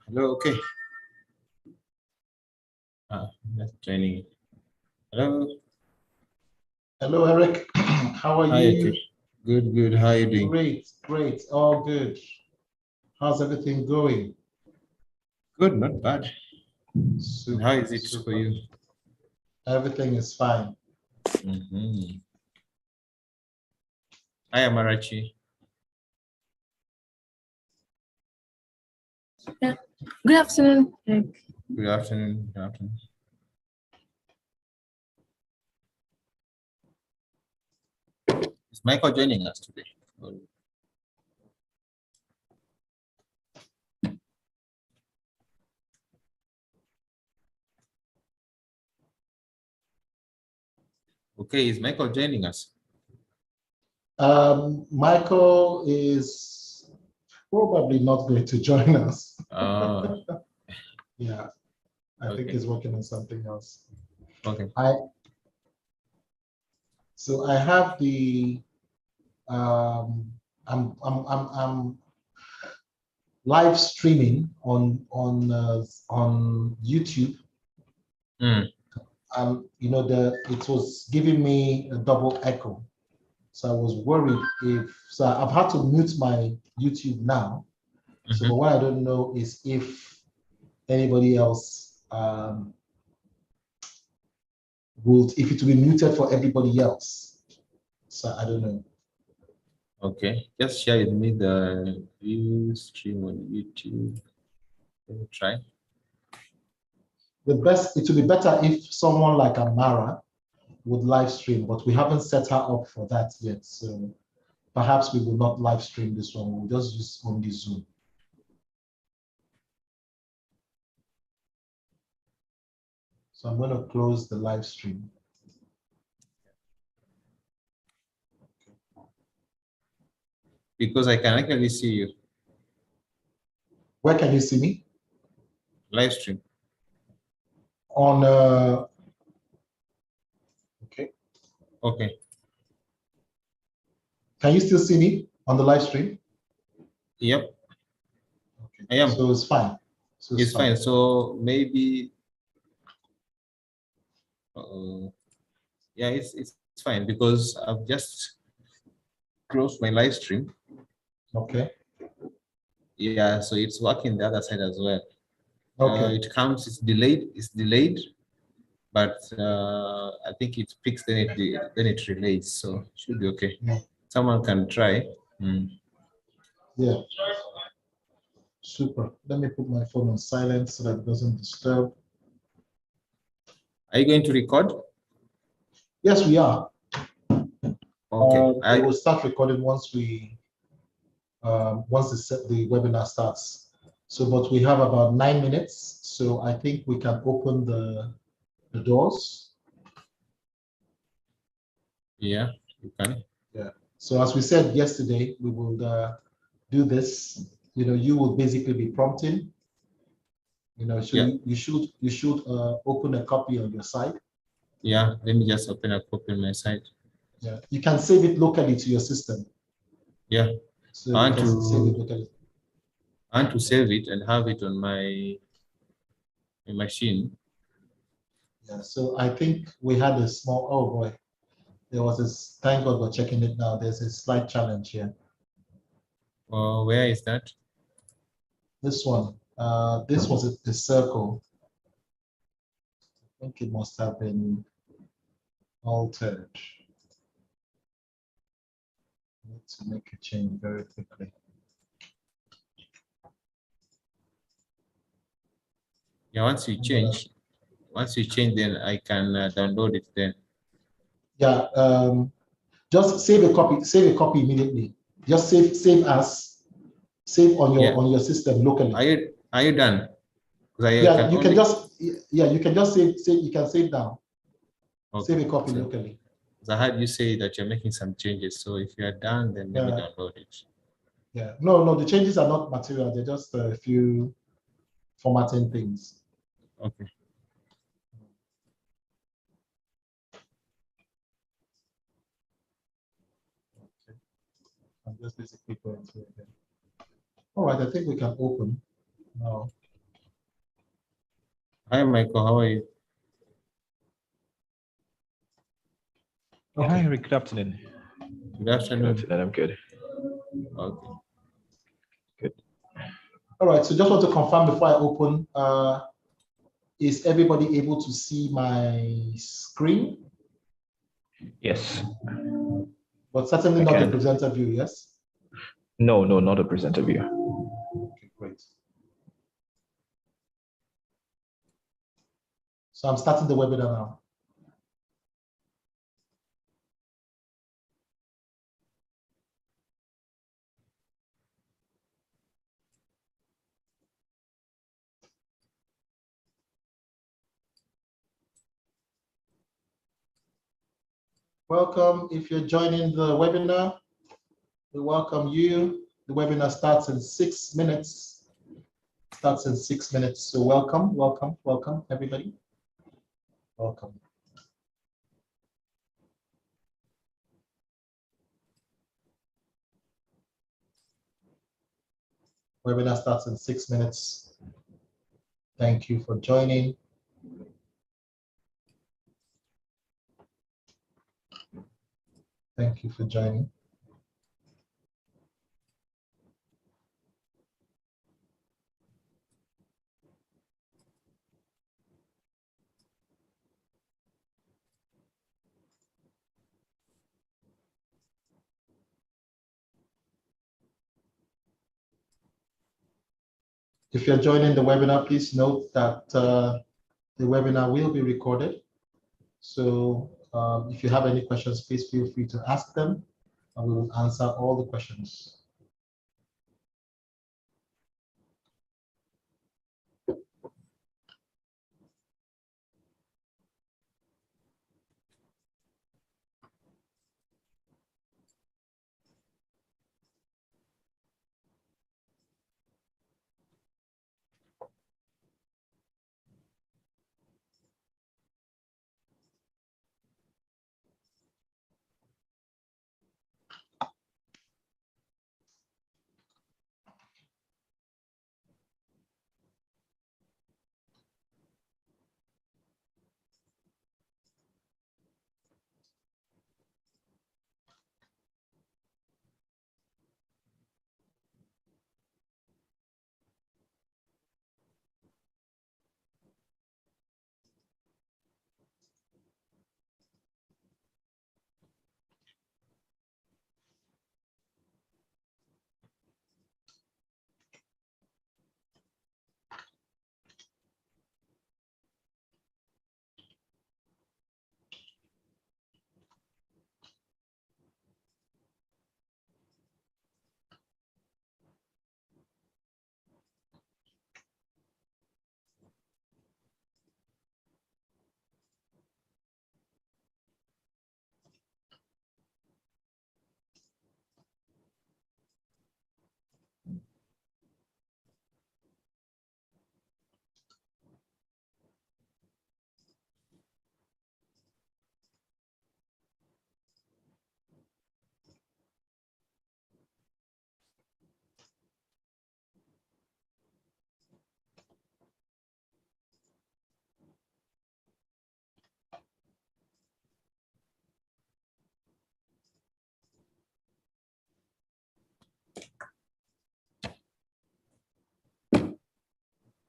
Hello, okay. That's training. Hello. Hello, Eric. How are Hi, you? okay. Good, good. How are you doing? Great, great. All good. How's everything going? Good, not bad. And how Super, is it for super. you? Everything is fine. Hi, Amarachi. Yeah. Good afternoon, Eric. Good afternoon. Good afternoon. Is Michael joining us today? Okay, is Michael joining us? Michael is probably not going to join us. Yeah, I think Okay. he's working on something else. Okay. So I have the I'm live streaming on YouTube. You know, it was giving me a double echo. So I was worried so I've had to mute my YouTube now. So but what I don't know is if anybody else if it will be muted for everybody else. So I don't know. Okay, just share with me the view stream on YouTube. Let me try. It will be better if someone like Amara would live stream, but we haven't set her up for that yet. So perhaps we will not live stream this one. We'll just use only Zoom. So I'm going to close the live stream. Because I can actually see you. Where can you see me? Live stream. On okay. Okay. Can you still see me on the live stream? Yep. Okay. I am. So it's fine. So it's fine. So maybe yeah, it's fine because I've just closed my live stream. Okay. Yeah, so it's working the other side as well. Okay. It's delayed, but I think it picks, then it relays, so it should be okay. Yeah. Someone can try. Yeah. Super. Let me put my phone on silent so that it doesn't disturb. Are you going to record? Yes, we are. Okay. We will start recording once the webinar starts. So, but we have about 9 minutes, so I think we can open the doors. Yeah, you can. Yeah. So as we said yesterday, we will do this. You know, you will basically be prompting. You know, so Yeah. you should open a copy on your side. Yeah. Let me just open a copy on my side. Yeah. You can save it locally to your system. Yeah. So you can save it locally. I want to save it and have it on my machine. Yeah. So I think we had a small. Oh boy, there was this. Thank God we're checking it now. There's a slight challenge here. Where is that? This one. This was a circle. I think it must have been altered. I need to make a change very quickly. Yeah, once you change, then I can download it then. Yeah, just save a copy immediately. Just save save on your system locally. Are you done? Yeah, you can just save down. Okay. Save a copy locally. I heard you say that you're making some changes. So if you are done, then let me download it. Yeah, no, the changes are not material. They're just a few formatting things. Okay. I'm just basically going through again. All right, I think we can open now. Hi, Michael. How are you? Hi, Eric. Good afternoon. Good afternoon. Good afternoon. I'm good. Okay. Good. All right, so just want to confirm before I open, is everybody able to see my screen? Yes. But certainly I not the can. presenter view, yes? No, not a presenter view. Okay, great. So I'm starting the webinar now. Welcome. If you're joining the webinar, we welcome you. The webinar starts in 6 minutes. Starts in 6 minutes. So welcome, everybody. Welcome. Webinar starts in 6 minutes. Thank you for joining. Thank you for joining. If you're joining the webinar, please note that the webinar will be recorded. So if you have any questions, please feel free to ask them, and we will answer all the questions.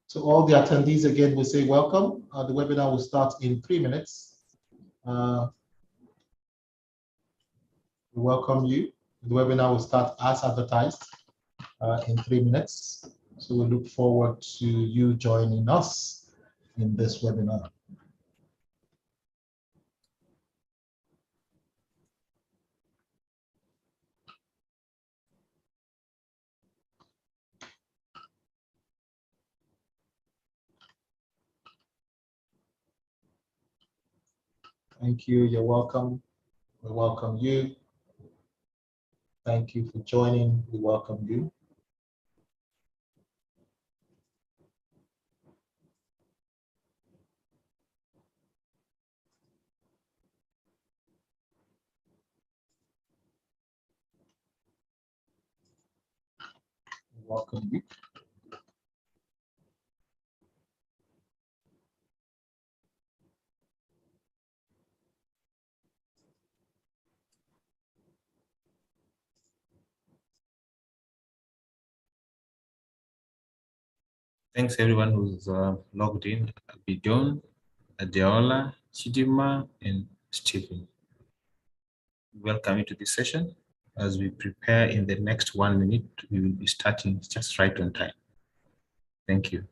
So all the attendees again will say welcome. The webinar will start in 3 minutes. We welcome you. The webinar will start as advertised in 3 minutes. So we look forward to you joining us in this webinar. Thank you. You're welcome. We welcome you. Thank you for joining. We welcome you. We welcome you. Thanks everyone who's logged in. Bidon, Adeola, Chidima, and Stephen. Welcome to this session. As we prepare in the next 1 minute, we will be starting just right on time. Thank you.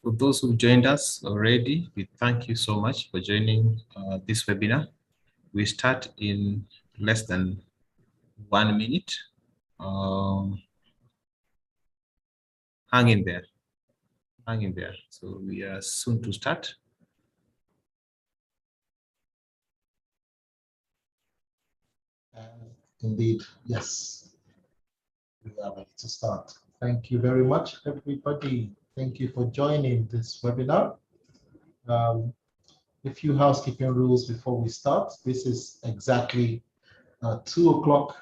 For those who joined us already, we thank you so much for joining this webinar. We start in less than 1 minute. Hang in there. Hang in there. So we are soon to start. Indeed, yes. We are ready to start. Thank you very much, everybody. Thank you for joining this webinar. A few housekeeping rules before we start. This is exactly 2 o'clock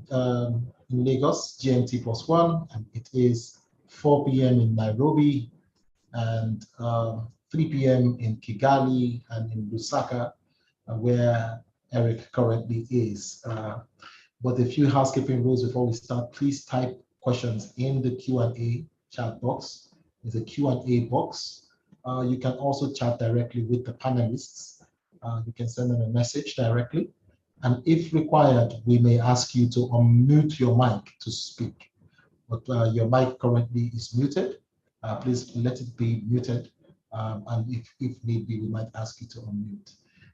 in Lagos, GMT +1, and it is 4 p.m. in Nairobi and 3 p.m. in Kigali and in Lusaka, where Eric currently is. But a few housekeeping rules before we start. Please type questions in the Q&A chat box. There's a Q&A box. You can also chat directly with the panelists. You can send them a message directly. And if required, we may ask you to unmute your mic to speak. But your mic currently is muted. Please let it be muted. And if need be, we might ask you to unmute.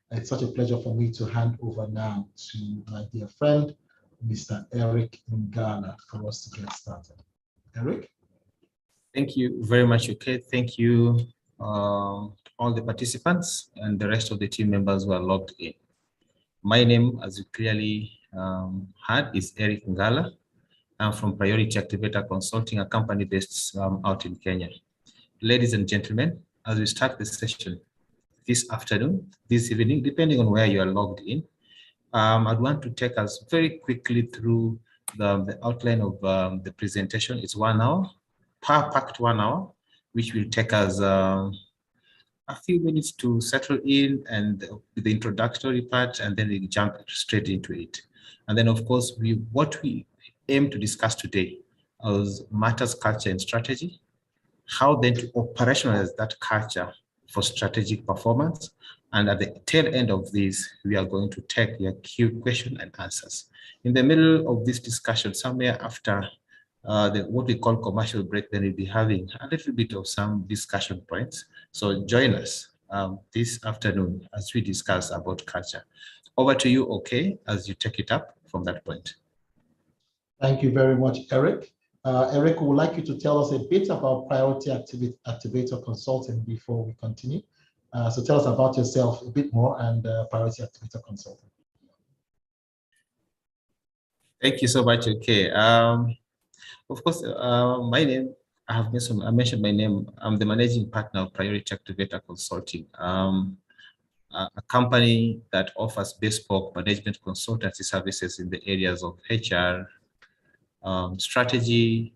It's such a pleasure for me to hand over now to my dear friend, Mr. Eric Ngala, for us to get started. Eric? Thank you very much, okay. Thank you, all the participants and the rest of the team members who are logged in. My name, as you clearly heard, is Eric Ngala. I'm from Priority Activator Consulting, a company based out in Kenya. Ladies and gentlemen, as we start the session this afternoon, this evening, depending on where you are logged in, I'd want to take us very quickly through the outline of the presentation. It's 1 hour, power-packed 1 hour, which will take us a few minutes to settle in and the introductory part, and then we jump straight into it. And then, of course, what we aim to discuss today is matters, culture, and strategy. How then to operationalize that culture for strategic performance. And at the tail end of this, we are going to take your Q question and answers. In the middle of this discussion, somewhere after what we call commercial break, then we'll be having a little bit of some discussion points. So join us this afternoon as we discuss about culture. Over to you, okay, as you take it up from that point. Thank you very much, Eric. Eric, we would like you to tell us a bit about Priority Activator Consulting before we continue. So tell us about yourself a bit more and Priority Activator Consulting. Thank you so much. Okay. Of course, my name, I mentioned my name. I'm the managing partner of Priority Activator Consulting, a company that offers bespoke management consultancy services in the areas of HR, strategy,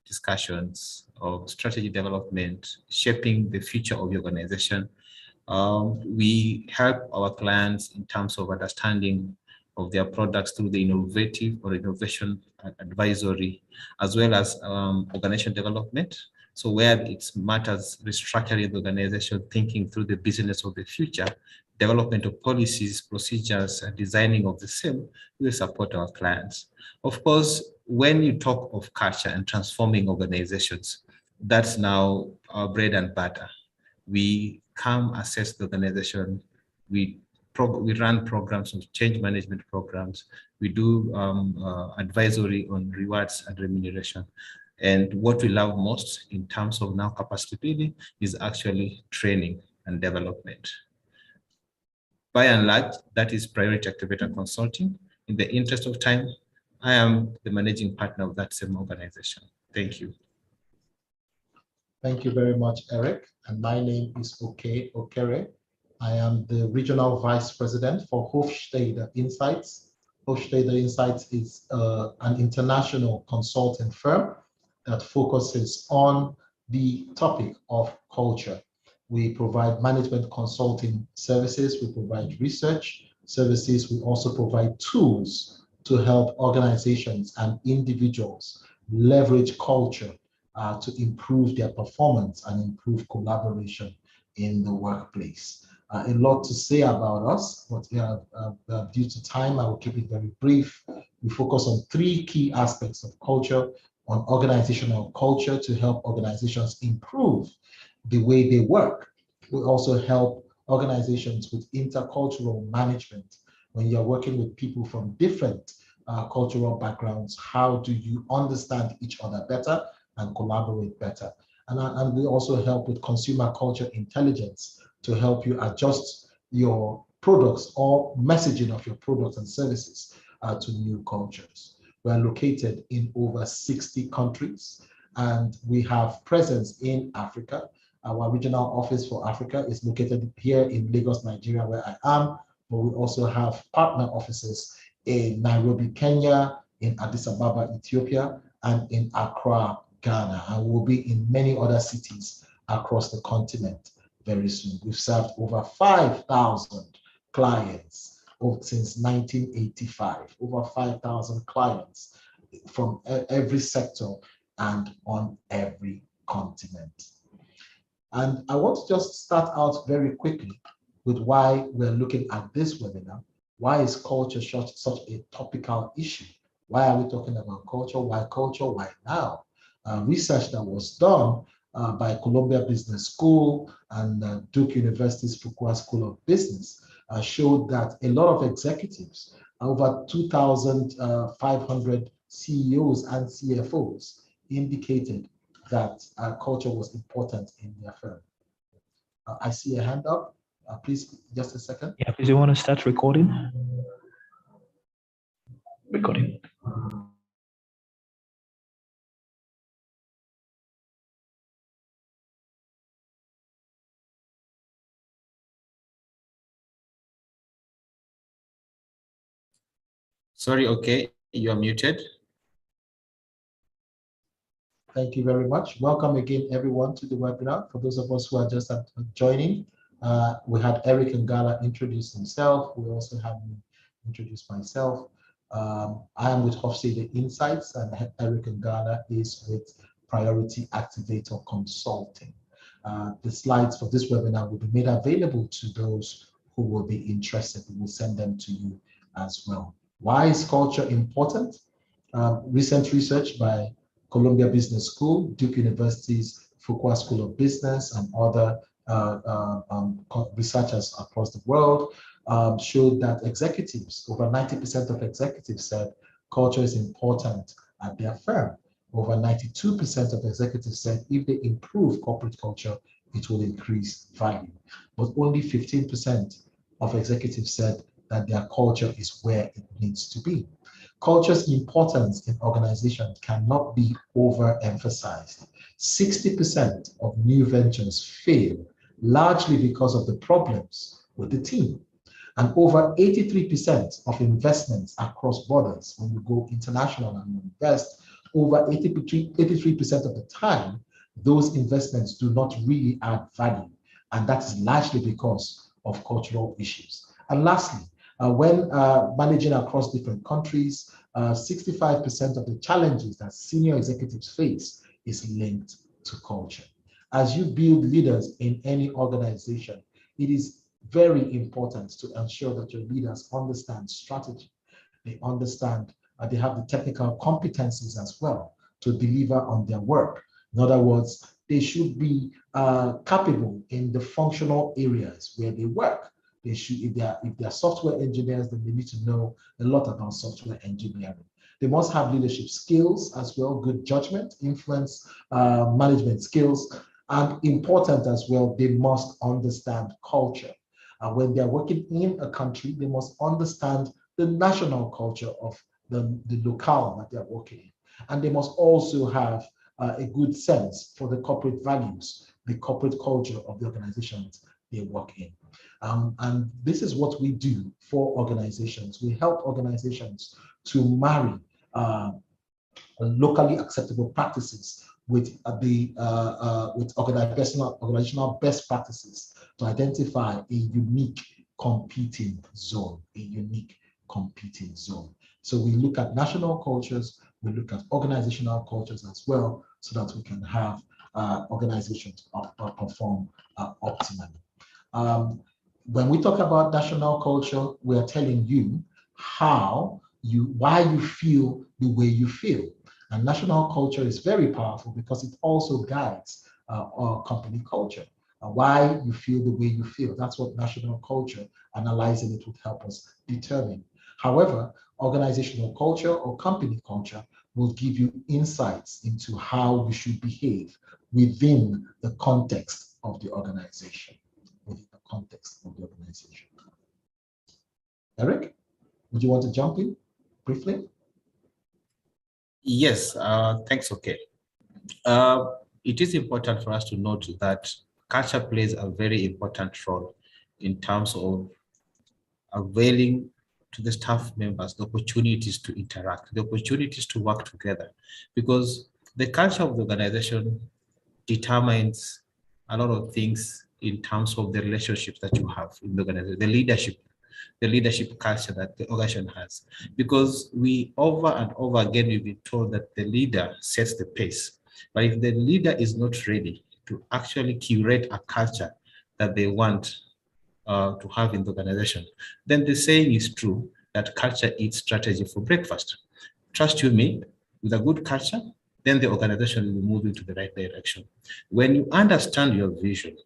discussions of strategy development, shaping the future of the organization. We help our clients in terms of understanding of their products through the innovative or innovation advisory, as well as organization development. So where it matters restructuring the organization, thinking through the business of the future, development of policies, procedures, and designing of the same, we support our clients. Of course, when you talk of culture and transforming organizations, that's now our bread and butter. We come assess the organization, we run programs of change management programs, we do advisory on rewards and remuneration. And what we love most in terms of now capacity building is actually training and development. By and large, that is Priority Activator Consulting. In the interest of time, I am the managing partner of that same organization. Thank you. Thank you very much, Eric. And my name is Oke Okere. I am the Regional Vice President for Hofstede Insights. Hofstede Insights is an international consulting firm that focuses on the topic of culture. We provide management consulting services, we provide research services, we also provide tools to help organizations and individuals leverage culture to improve their performance and improve collaboration in the workplace. A lot to say about us, but due to time, I will keep it very brief. We focus on three key aspects of culture: on organizational culture to help organizations improve the way they work. We also help organizations with intercultural management. When you're working with people from different cultural backgrounds, how do you understand each other better and collaborate better? And we also help with consumer culture intelligence to help you adjust your products or messaging of your products and services to new cultures. We're located in over 60 countries, and we have presence in Africa. Our regional office for Africa is located here in Lagos, Nigeria, where I am, but we also have partner offices in Nairobi, Kenya, in Addis Ababa, Ethiopia, and in Accra, Ghana, and we'll be in many other cities across the continent very soon. We've served over 5,000 clients since 1985, over 5,000 clients from every sector and on every continent. And I want to just start out very quickly with why we're looking at this webinar. Why is culture such a topical issue? Why are we talking about culture? Why culture? Why now? Research that was done by Columbia Business School and Duke University's Fuqua School of Business showed that a lot of executives, over 2,500 CEOs and CFOs, indicated that culture was important in their firm. I see a hand up. Please, just a second. Yeah, please, you want to start recording? Recording. Sorry, okay, you are muted. Thank you very much. Welcome again, everyone, to the webinar. For those of us who are just joining, we had Eric Ngala introduce himself. We also had me introduce myself. I am with Hofstede Insights, and Eric Ngala is with Priority Activator Consulting. The slides for this webinar will be made available to those who will be interested. We will send them to you as well. Why is culture important? Recent research by Columbia Business School, Duke University's Fuqua School of Business, and other researchers across the world showed that executives, over 90% of executives said culture is important at their firm. Over 92% of executives said if they improve corporate culture, it will increase value. But only 15% of executives said that their culture is where it needs to be. Culture's importance in organizations cannot be overemphasized. 60% of new ventures fail largely because of the problems with the team. And over 83% of investments across borders, when you go international and invest, over 83% of the time, those investments do not really add value. And that is largely because of cultural issues. And lastly, when managing across different countries, 65% of the challenges that senior executives face is linked to culture. As you build leaders in any organization, it is very important to ensure that your leaders understand strategy. They understand, they have the technical competencies as well to deliver on their work. In other words, they should be capable in the functional areas where they work. They should, if they're software engineers, then they need to know a lot about software engineering. They must have leadership skills as well, good judgment, influence, management skills, and important as well, they must understand culture. When they're working in a country, they must understand the national culture of the locale that they're working in. And they must also have a good sense for the corporate values, the corporate culture of the organizations they work in. And this is what we do for organizations. We help organizations to marry locally acceptable practices with with organizational best practices to identify a unique competing zone, So we look at national cultures, we look at organizational cultures as well, so that we can have organizations perform optimally. When we talk about national culture, we are telling you why you feel the way you feel. And national culture is very powerful because it also guides our company culture. Why you feel the way you feel. That's what national culture, analyzing it, would help us determine. However, organizational culture or company culture will give you insights into how you should behave within the context of the organization. Eric, would you want to jump in briefly? Yes, thanks, okay. It is important for us to note that culture plays a very important role in terms of availing to the staff members the opportunities to interact, the opportunities to work together, because the culture of the organization determines a lot of things in terms of the relationships that you have in the organization, the leadership culture that the organization has. Because we over and over again, we've been told that the leader sets the pace. But if the leader is not ready to actually curate a culture that they want to have in the organization, then the saying is true that culture eats strategy for breakfast. Trust you me, with a good culture, then the organization will move into the right direction. When you understand your vision,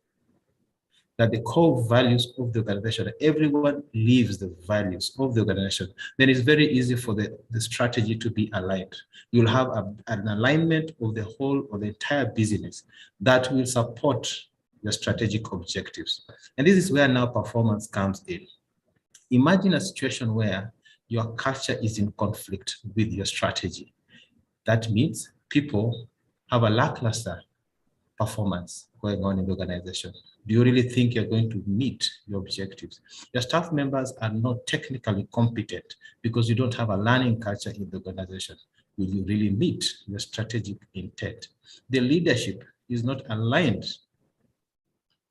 that the core values of the organization, everyone lives the values of the organization, then it's very easy for the strategy to be aligned. You'll have an alignment of the whole or the entire business that will support your strategic objectives. And this is where now performance comes in. Imagine a situation where your culture is in conflict with your strategy. That means people have a lackluster performance going on in the organization. Do you really think you're going to meet your objectives? Your staff members are not technically competent because you don't have a learning culture in the organization. Will you really meet your strategic intent? The leadership is not aligned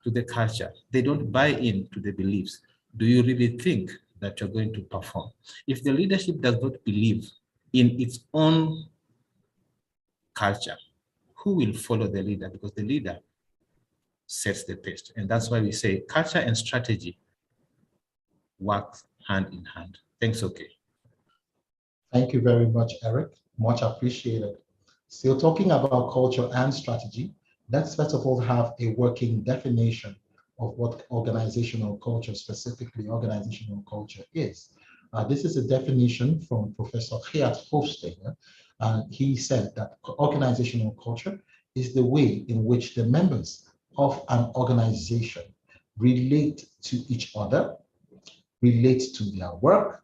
to the culture. They don't buy into the beliefs. Do you really think that you're going to perform? If the leadership does not believe in its own culture, who will follow the leader? Because the leader sets the pace. And that's why we say culture and strategy work hand in hand. Thanks, okay. Thank you very much, Eric. Much appreciated. Still talking about culture and strategy, let's first of all have a working definition of what organizational culture, specifically organizational culture, is. This is a definition from Professor Geert Hofstede, and he said that organizational culture is the way in which the members of an organization relate to each other, relate to their work,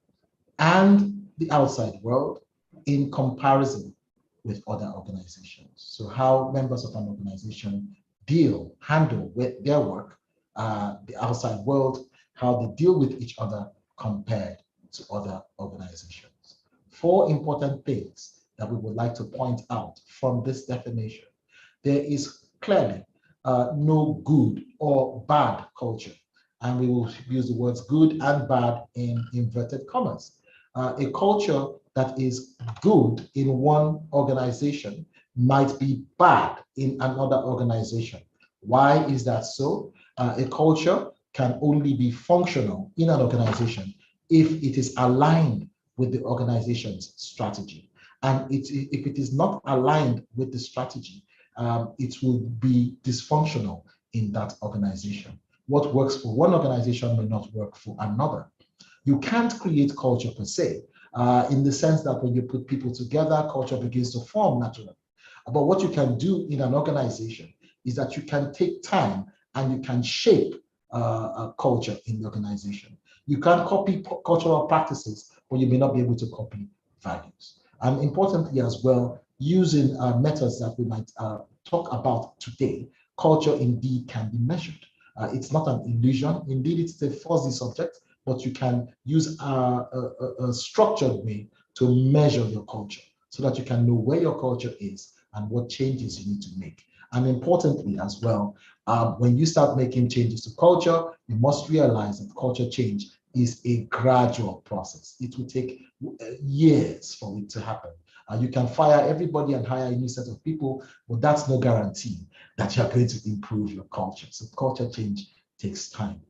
and the outside world in comparison with other organizations. So how members of an organization handle with their work, the outside world, how they deal with each other compared to other organizations. 4 important things that we would like to point out from this definition. There is clearly no good or bad culture, and we will use the words good and bad in inverted commas. A culture that is good in one organization might be bad in another organization. Why is that so? A culture can only be functional in an organization if it is aligned with the organization's strategy. And if it is not aligned with the strategy, it will be dysfunctional in that organization. What works for one organization may not work for another. You can't create culture per se, in the sense that when you put people together, culture begins to form naturally. But what you can do in an organization is that you can take time and you can shape a culture in the organization. You can't copy cultural practices, but you may not be able to copy values. And importantly as well, using methods that we might talk about today, culture indeed can be measured. It's not an illusion. Indeed, it's a fuzzy subject, but you can use a structured way to measure your culture so that you can know where your culture is and what changes you need to make. And importantly as well, when you start making changes to culture, you must realize that culture change is a gradual process. It will take years for it to happen. You can fire everybody and hire a new set of people, but that's no guarantee that you're going to improve your culture. So culture change takes time.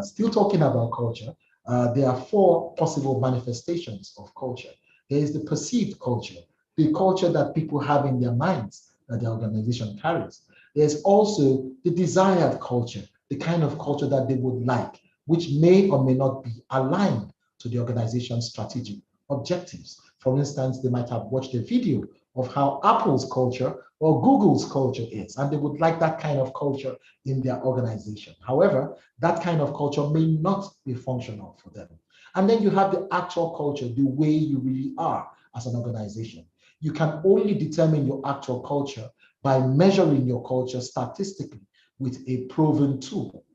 Still talking about culture, there are four possible manifestations of culture. There is the perceived culture, the culture that people have in their minds that the organization carries. There's also the desired culture, the kind of culture that they would like, which may or may not be aligned to the organization's strategic objectives. For instance, they might have watched a video of how Apple's culture or Google's culture is, and they would like that kind of culture in their organization. However, that kind of culture may not be functional for them. And then you have the actual culture, the way you really are as an organization. You can only determine your actual culture by measuring your culture statistically with a proven tool.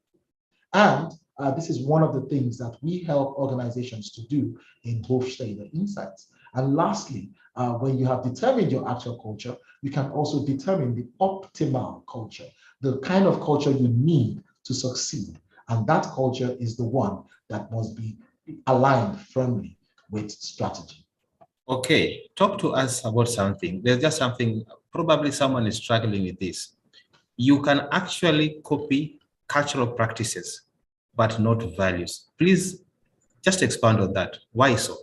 And this is one of the things that we help organizations to do in Hofstede Insights. And lastly, when you have determined your actual culture, you can also determine the optimal culture, the kind of culture you need to succeed. And that culture is the one that must be aligned firmly with strategy. Okay, talk to us about something. There's just something, probably someone is struggling with this. You can actually copy cultural practices, but not values. Please just expand on that. Why so?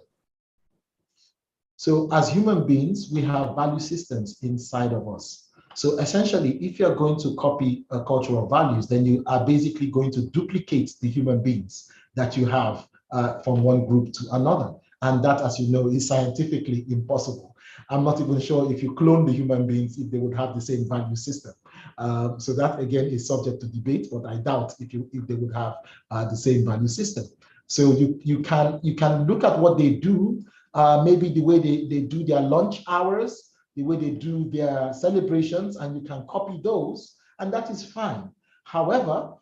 So as human beings, we have value systems inside of us. So essentially, if you're going to copy cultural values, then you are basically going to duplicate the human beings that you have from one group to another. And that, as you know, is scientifically impossible. I'm not even sure if you clone the human beings, if they would have the same value system. So that, again, is subject to debate, but I doubt if they would have the same value system. So you can look at what they do, maybe the way they do their lunch hours, the way they do their celebrations, and you can copy those, and that is fine. However,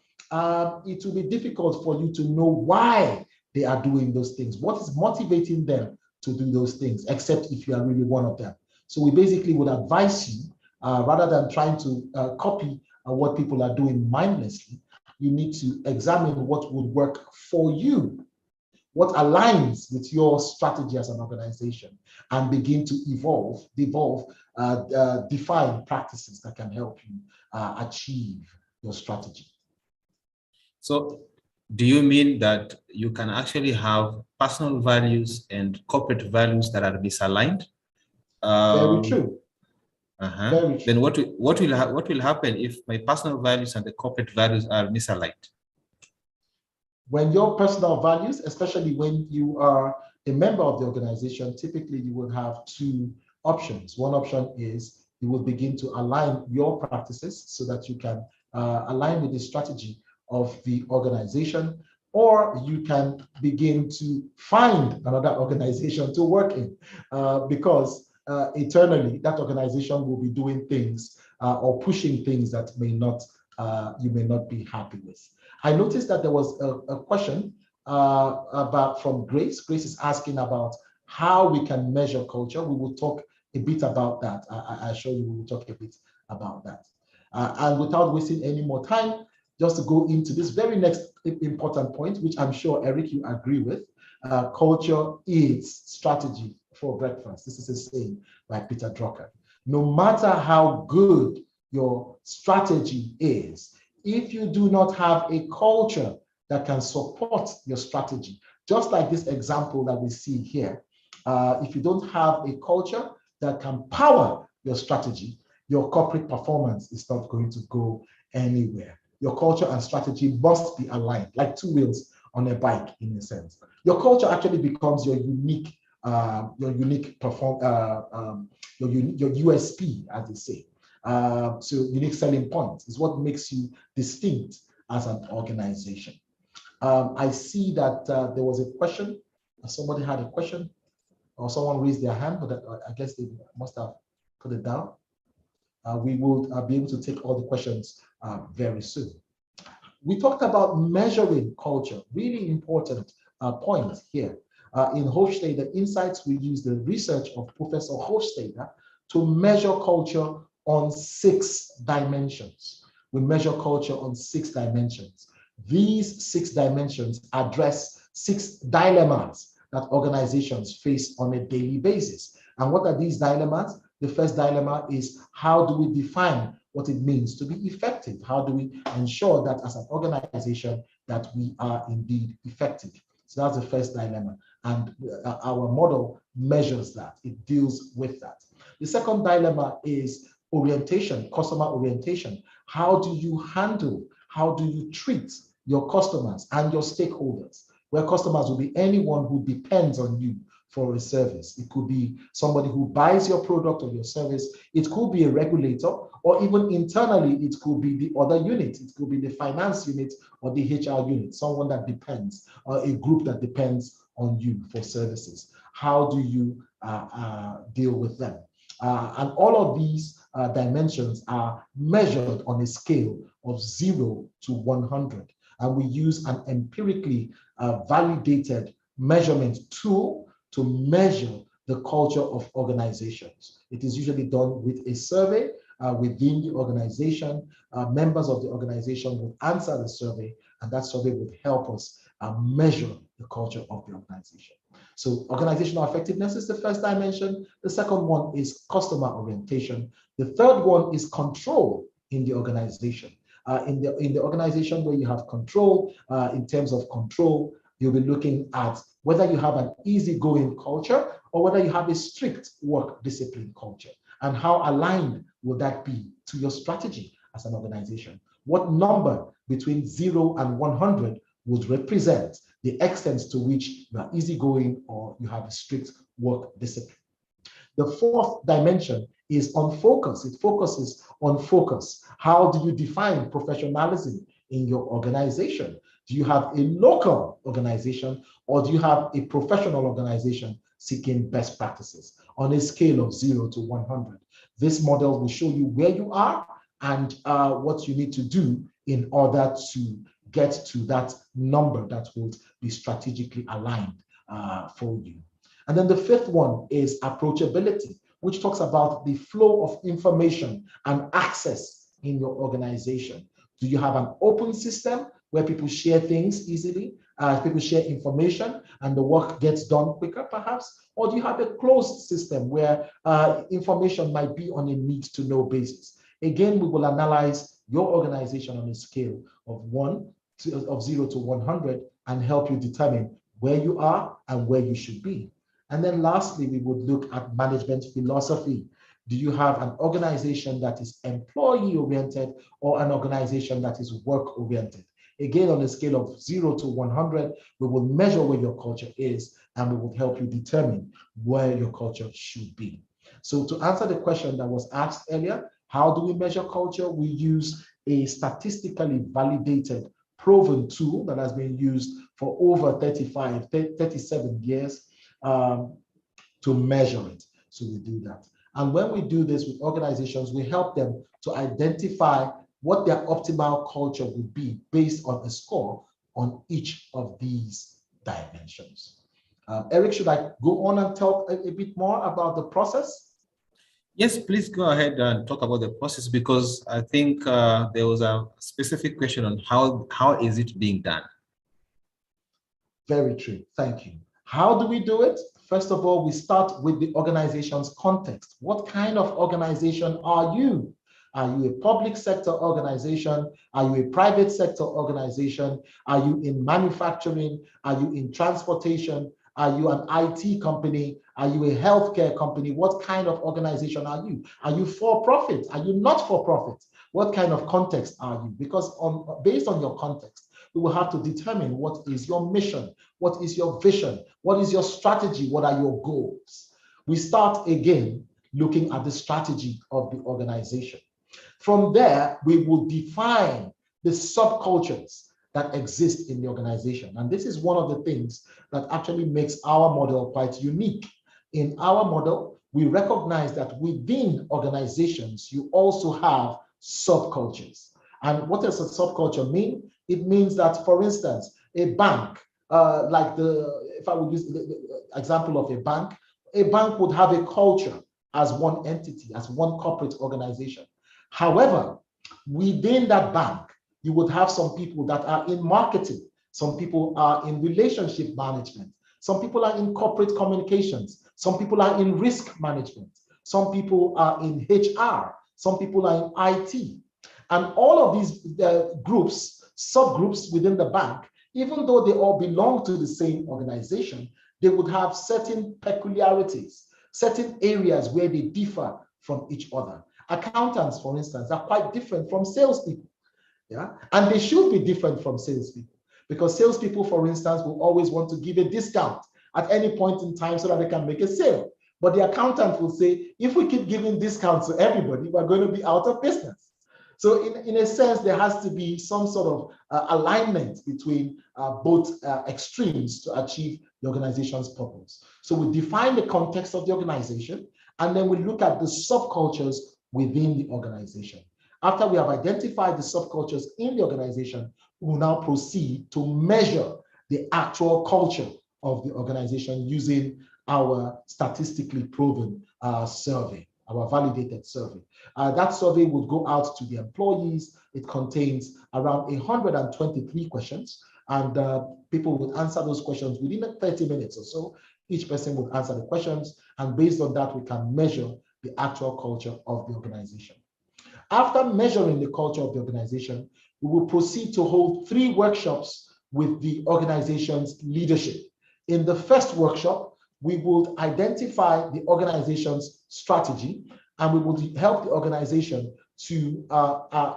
it will be difficult for you to know why they are doing those things. What is motivating them to do those things, except if you are really one of them? So we basically would advise you, rather than trying to copy what people are doing mindlessly, you need to examine what would work for you, what aligns with your strategy as an organization, and begin to define practices that can help you achieve your strategy. So do you mean that you can actually have personal values and corporate values that are misaligned? Very true. Very true. Then what will happen if my personal values and the corporate values are misaligned? When your personal values, especially when you are a member of the organization, typically you will have two options. One option is you will begin to align your practices so that you can align with the strategy of the organization, or you can begin to find another organization to work in, because eternally that organization will be doing things or pushing things that you may not be happy with. I noticed that there was a question from Grace. Grace is asking about how we can measure culture. We will talk a bit about that. I assure you we will talk a bit about that. And without wasting any more time, just to go into this very next important point, which I'm sure, Eric, you agree with. Culture is strategy for breakfast. This is a saying by Peter Drucker. No matter how good your strategy is, if you do not have a culture that can support your strategy, just like this example that we see here, if you don't have a culture that can power your strategy, your corporate performance is not going to go anywhere. Your culture and strategy must be aligned, like two wheels on a bike, in a sense. Your culture actually becomes your unique USP, as they say. So unique selling point is what makes you distinct as an organization. I see that there was a question. Somebody had a question. or someone raised their hand, but I guess they must have put it down. We will be able to take all the questions very soon. We talked about measuring culture, really important point here. In Hofstede Insights, we use the research of Professor Hofstede to measure culture on 6 dimensions. We measure culture on 6 dimensions. These 6 dimensions address 6 dilemmas that organizations face on a daily basis. And what are these dilemmas? The first dilemma is, how do we define what it means to be effective? How do we ensure that as an organization that we are indeed effective? So that's the first dilemma. And our model measures that, it deals with that. The second dilemma is orientation, customer orientation. How do you handle, how do you treat your customers and your stakeholders? Where customers will be anyone who depends on you for a service. It could be somebody who buys your product or your service. It could be a regulator, or even internally, it could be the other unit. It could be the finance unit or the HR unit, someone that depends, or a group that depends on you for services. How do you deal with them? And all of these dimensions are measured on a scale of 0 to 100. And we use an empirically validated measurement tool to measure the culture of organizations. It is usually done with a survey within the organization. Members of the organization will answer the survey, and that survey would help us measure the culture of the organization. So organizational effectiveness is the first dimension. The second one is customer orientation. The third one is control in the organization. In the organization where you have control, in terms of control, you'll be looking at whether you have an easygoing culture or whether you have a strict work discipline culture, and how aligned will that be to your strategy as an organization. What number between 0 and 100 would represent the extent to which you are easygoing or you have a strict work discipline. The fourth dimension is on focus. It focuses on focus. How do you define professionalism in your organization? Do you have a local organization, or do you have a professional organization seeking best practices on a scale of 0 to 100? This model will show you where you are and what you need to do in order to get to that number that would be strategically aligned for you. And then the fifth one is approachability, which talks about the flow of information and access in your organization. Do you have an open system where people share things easily, people share information and the work gets done quicker perhaps? Or do you have a closed system where information might be on a need to know basis? Again, we will analyze your organization on a scale of 0 to 100 and help you determine where you are and where you should be. And then lastly, we would look at management philosophy. Do you have an organization that is employee-oriented or an organization that is work-oriented? Again, on a scale of 0 to 100, we will measure where your culture is and we will help you determine where your culture should be. So to answer the question that was asked earlier, how do we measure culture? We use a statistically validated, proven tool that has been used for over 37 years to measure it. So we do that. And when we do this with organizations, we help them to identify what their optimal culture would be based on a score on each of these dimensions. Eric, should I go on and talk a bit more about the process? Yes, please go ahead and talk about the process, because I think there was a specific question on how is it being done? Very true. Thank you. How do we do it? First of all, we start with the organization's context. What kind of organization are you? Are you a public sector organization? Are you a private sector organization? Are you in manufacturing? Are you in transportation? Are you an IT company? Are you a healthcare company? What kind of organization are you? Are you for profit? Are you not for profit? What kind of context are you? Because based on your context, we will have to determine what is your mission, what is your vision, what is your strategy, what are your goals. We start again looking at the strategy of the organization. From there, we will define the subcultures that exist in the organization. And this is one of the things that actually makes our model quite unique. in our model, we recognize that within organizations, you also have subcultures. And what does a subculture mean? It means that, for instance, a bank, if I would use the example of a bank would have a culture as one entity, as one corporate organization. However, within that bank, you would have some people that are in marketing, some people are in relationship management, some people are in corporate communications, some people are in risk management, some people are in HR, some people are in IT. And all of these groups, subgroups within the bank, even though they all belong to the same organization, they would have certain peculiarities, certain areas where they differ from each other. Accountants, for instance, are quite different from salespeople. Yeah, and they should be different from salespeople, because salespeople, for instance, will always want to give a discount at any point in time so that they can make a sale. But the accountant will say, if we keep giving discounts to everybody, we're going to be out of business. So in a sense, there has to be some sort of alignment between both extremes to achieve the organization's purpose. So we define the context of the organization, and then we look at the subcultures within the organization. After we have identified the subcultures in the organization, we will now proceed to measure the actual culture of the organization using our statistically proven survey, our validated survey. That survey would go out to the employees. It contains around 123 questions, and people would answer those questions within 30 minutes or so. Each person would answer the questions, and based on that, we can measure the actual culture of the organization. After measuring the culture of the organization, we will proceed to hold 3 workshops with the organization's leadership. In the first workshop, we will identify the organization's strategy, and we will help the organization to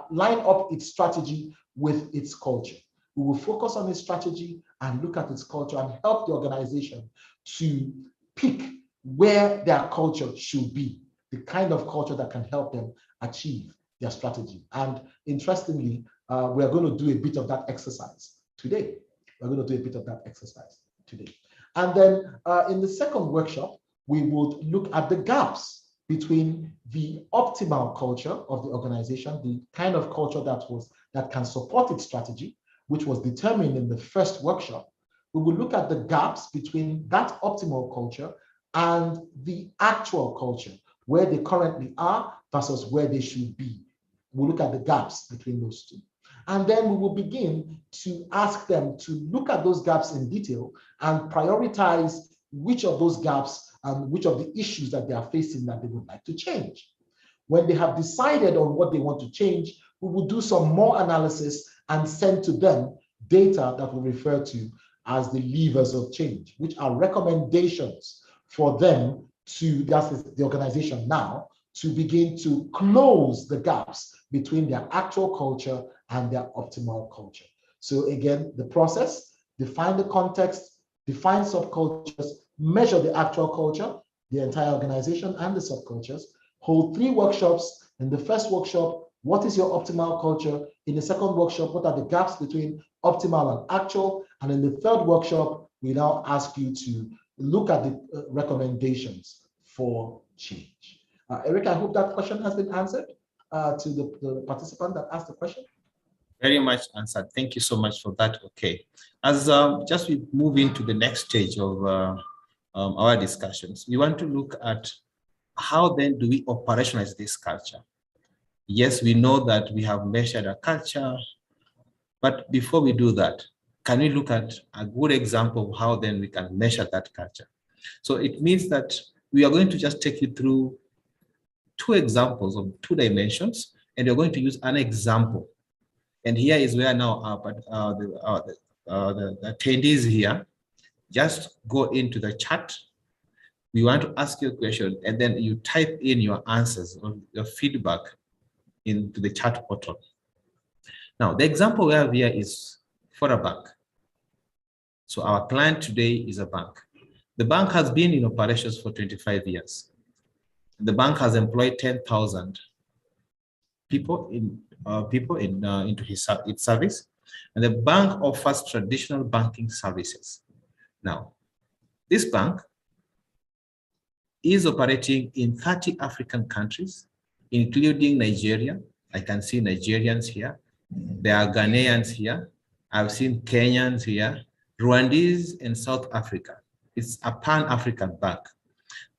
line up its strategy with its culture. We will focus on its strategy and look at its culture and help the organization to pick where their culture should be, the kind of culture that can help them achieve their strategy. And interestingly, we are going to do a bit of that exercise today. We're going to do a bit of that exercise today. And then in the second workshop, we would look at the gaps between the optimal culture of the organization, the kind of culture that can support its strategy, which was determined in the first workshop. We will look at the gaps between that optimal culture and the actual culture, where they currently are versus where they should be. We'll look at the gaps between those two. And then we will begin to ask them to look at those gaps in detail and prioritize which of those gaps and which of the issues that they are facing that they would like to change. When they have decided on what they want to change, we will do some more analysis and send to them data that we refer to as the levers of change, which are recommendations for them to, that's the organization now, to begin to close the gaps between their actual culture and their optimal culture. So again, the process: define the context, define subcultures, measure the actual culture, the entire organization and the subcultures, hold 3 workshops. In the first workshop, what is your optimal culture? In the second workshop, what are the gaps between optimal and actual? And in the third workshop, we now ask you to look at the recommendations for change. Eric, I hope that question has been answered to the participant that asked the question. Very much answered. Thank you so much for that. Okay, as just we move into the next stage of our discussions, we want to look at how then do we operationalize this culture. Yes, we know that we have measured a culture, but before we do that, can we look at a good example of how then we can measure that culture? So it means that we are going to just take you through 2 examples of 2 dimensions, and you're going to use an example. And here is where now the attendees here just go into the chat. We want to ask you a question, and then you type in your answers or your feedback into the chat portal. Now, the example we have here is for a bank. So our client today is a bank. The bank has been in operations for 25 years. The bank has employed 10,000 people into its service, and the bank offers traditional banking services. Now, this bank is operating in 30 African countries, including Nigeria. I can see Nigerians here. There are Ghanaians here. I've seen Kenyans here, Rwandese and South Africa. It's a pan-African bank.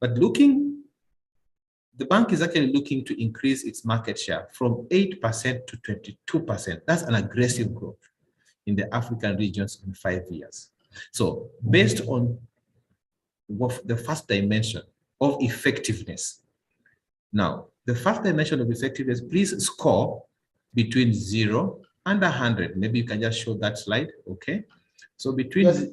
But the bank is actually looking to increase its market share from 8% to 22%. That's an aggressive growth in the African regions in 5 years. So based on the first dimension of effectiveness. Now, the first dimension of effectiveness, please score between 0 and 100. Maybe you can just show that slide, okay? So between... Yes.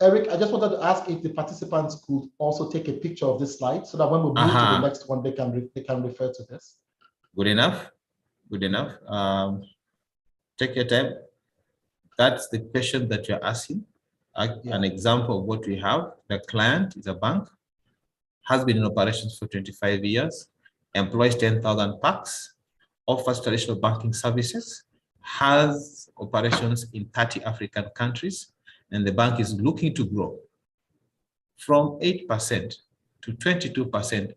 Eric, I just wanted to ask if the participants could also take a picture of this slide so that when we move to the next one, they can refer to this. Good enough, good enough. Take your time. That's the question that you're asking. An example of what we have. The client is a bank, has been in operations for 25 years, employs 10,000 packs, offers traditional banking services, has operations in 30 African countries, and the bank is looking to grow from 8% to 22%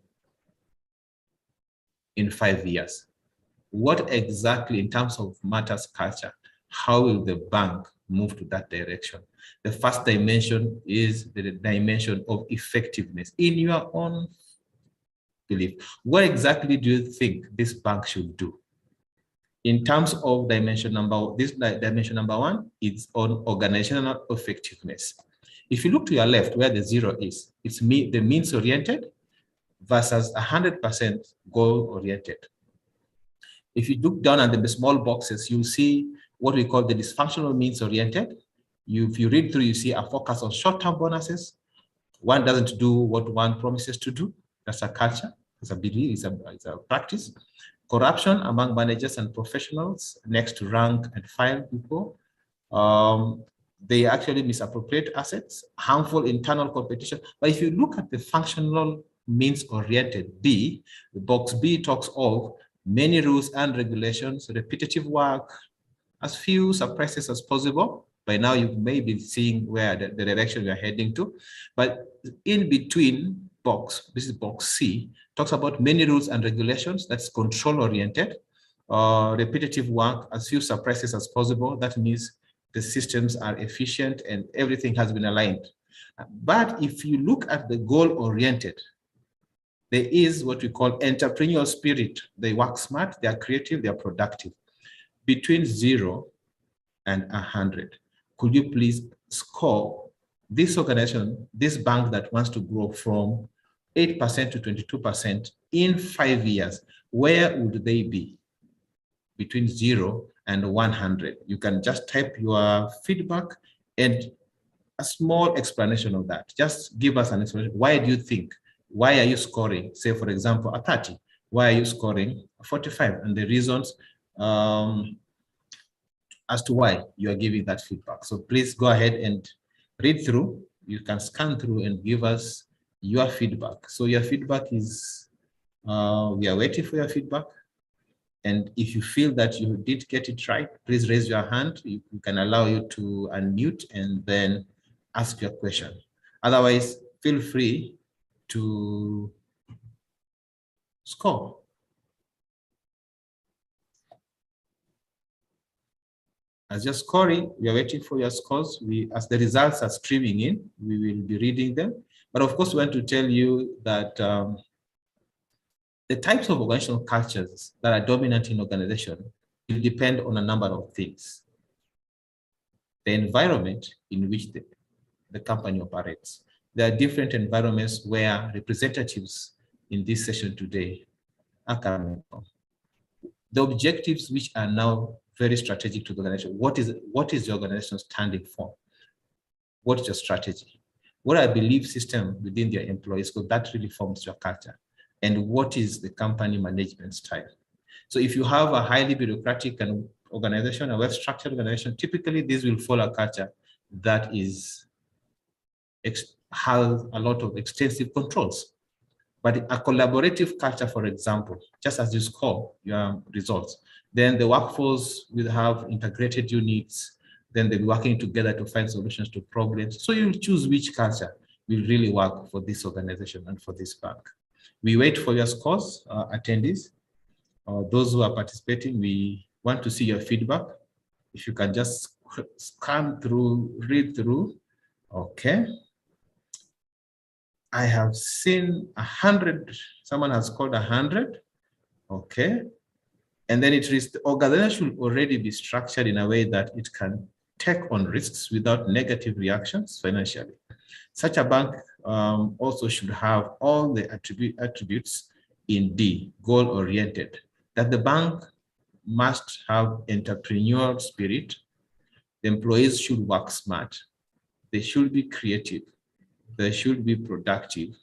in 5 years. What exactly, in terms of matters culture, how will the bank move to that direction? The first dimension is the dimension of effectiveness in your own belief. What exactly do you think this bank should do? In terms of dimension number one, it's on organizational effectiveness. If you look to your left where the 0 is, it's the means oriented versus 100% goal oriented. If you look down at the small boxes, you'll see what we call the dysfunctional means oriented. If you read through, you see a focus on short-term bonuses. One doesn't do what one promises to do. That's a culture, it's a belief, it's a practice. Corruption among managers and professionals, next to rank and file people. They actually misappropriate assets, harmful internal competition. But if you look at the functional means oriented B, the box B talks of many rules and regulations, repetitive work, as few surprises as possible. By now, you may be seeing where the direction we are heading to. But in between box, this is box C, talks about many rules and regulations, that's control-oriented, repetitive work, as few surprises as possible. That means the systems are efficient and everything has been aligned. But if you look at the goal-oriented, there is what we call entrepreneurial spirit. They work smart, they are creative, they are productive. Between 0 and 100, could you please score this organization, this bank that wants to grow from 8% to 22% in 5 years? Where would they be? Between 0 and 100. You can just type your feedback and a small explanation of that. Just give us an explanation. Why do you think? Why are you scoring, say, for example, a 30? Why are you scoring a 45? And the reasons as to why you are giving that feedback. So please go ahead and read through. You can scan through and give us your feedback. So your feedback is, we are waiting for your feedback. And if you feel that you did get it right, please raise your hand. We can allow you to unmute and then ask your question. Otherwise, feel free to score. As you're scoring, we are waiting for your scores. As the results are streaming in, we will be reading them. But of course, we want to tell you that the types of organizational cultures that are dominant in organization will depend on a number of things. The environment in which the company operates. There are different environments where representatives in this session today are coming from. The objectives which are now very strategic to the organization. What is the organization standing for? What is your strategy? What are belief system within their employees? Because that really forms your culture. And what is the company management style? So if you have a highly bureaucratic organization, a well-structured organization, typically this will follow a culture that has a lot of extensive controls. But a collaborative culture, for example, just as you score your results, then the workforce will have integrated units, then they'll be working together to find solutions to problems. So you'll choose which culture. will really work for this organization and for this bank. We wait for your scores, attendees. Those who are participating, we want to see your feedback. If you can just scan through, read through. Okay. I have seen 100, someone has called 100. Okay. And then it is, the organization should already be structured in a way that it can take on risks without negative reactions financially. Such a bank also should have all the attributes in D, goal-oriented, that the bank must have entrepreneurial spirit. The employees should work smart. They should be creative. They should be productive.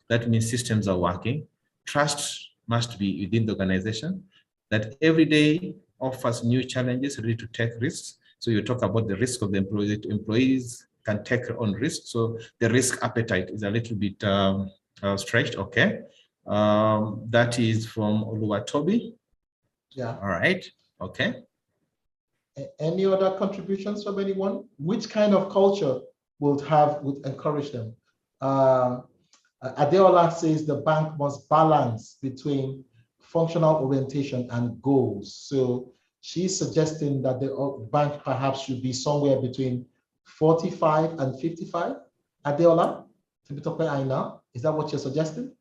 That means systems are working. Trust must be within the organization, that every day offers new challenges, ready to take risks. So you talk about the risk of the employees. Employees can take on risks. So the risk appetite is a little bit stretched. Okay. That is from Oluwatobi. Yeah. All right. Okay. Any other contributions from anyone? Which kind of culture would encourage them? Adeola says the bank must balance between functional orientation and goals. So she's suggesting that the bank perhaps should be somewhere between 45 and 55. Adeola, Aina, is that what you're suggesting?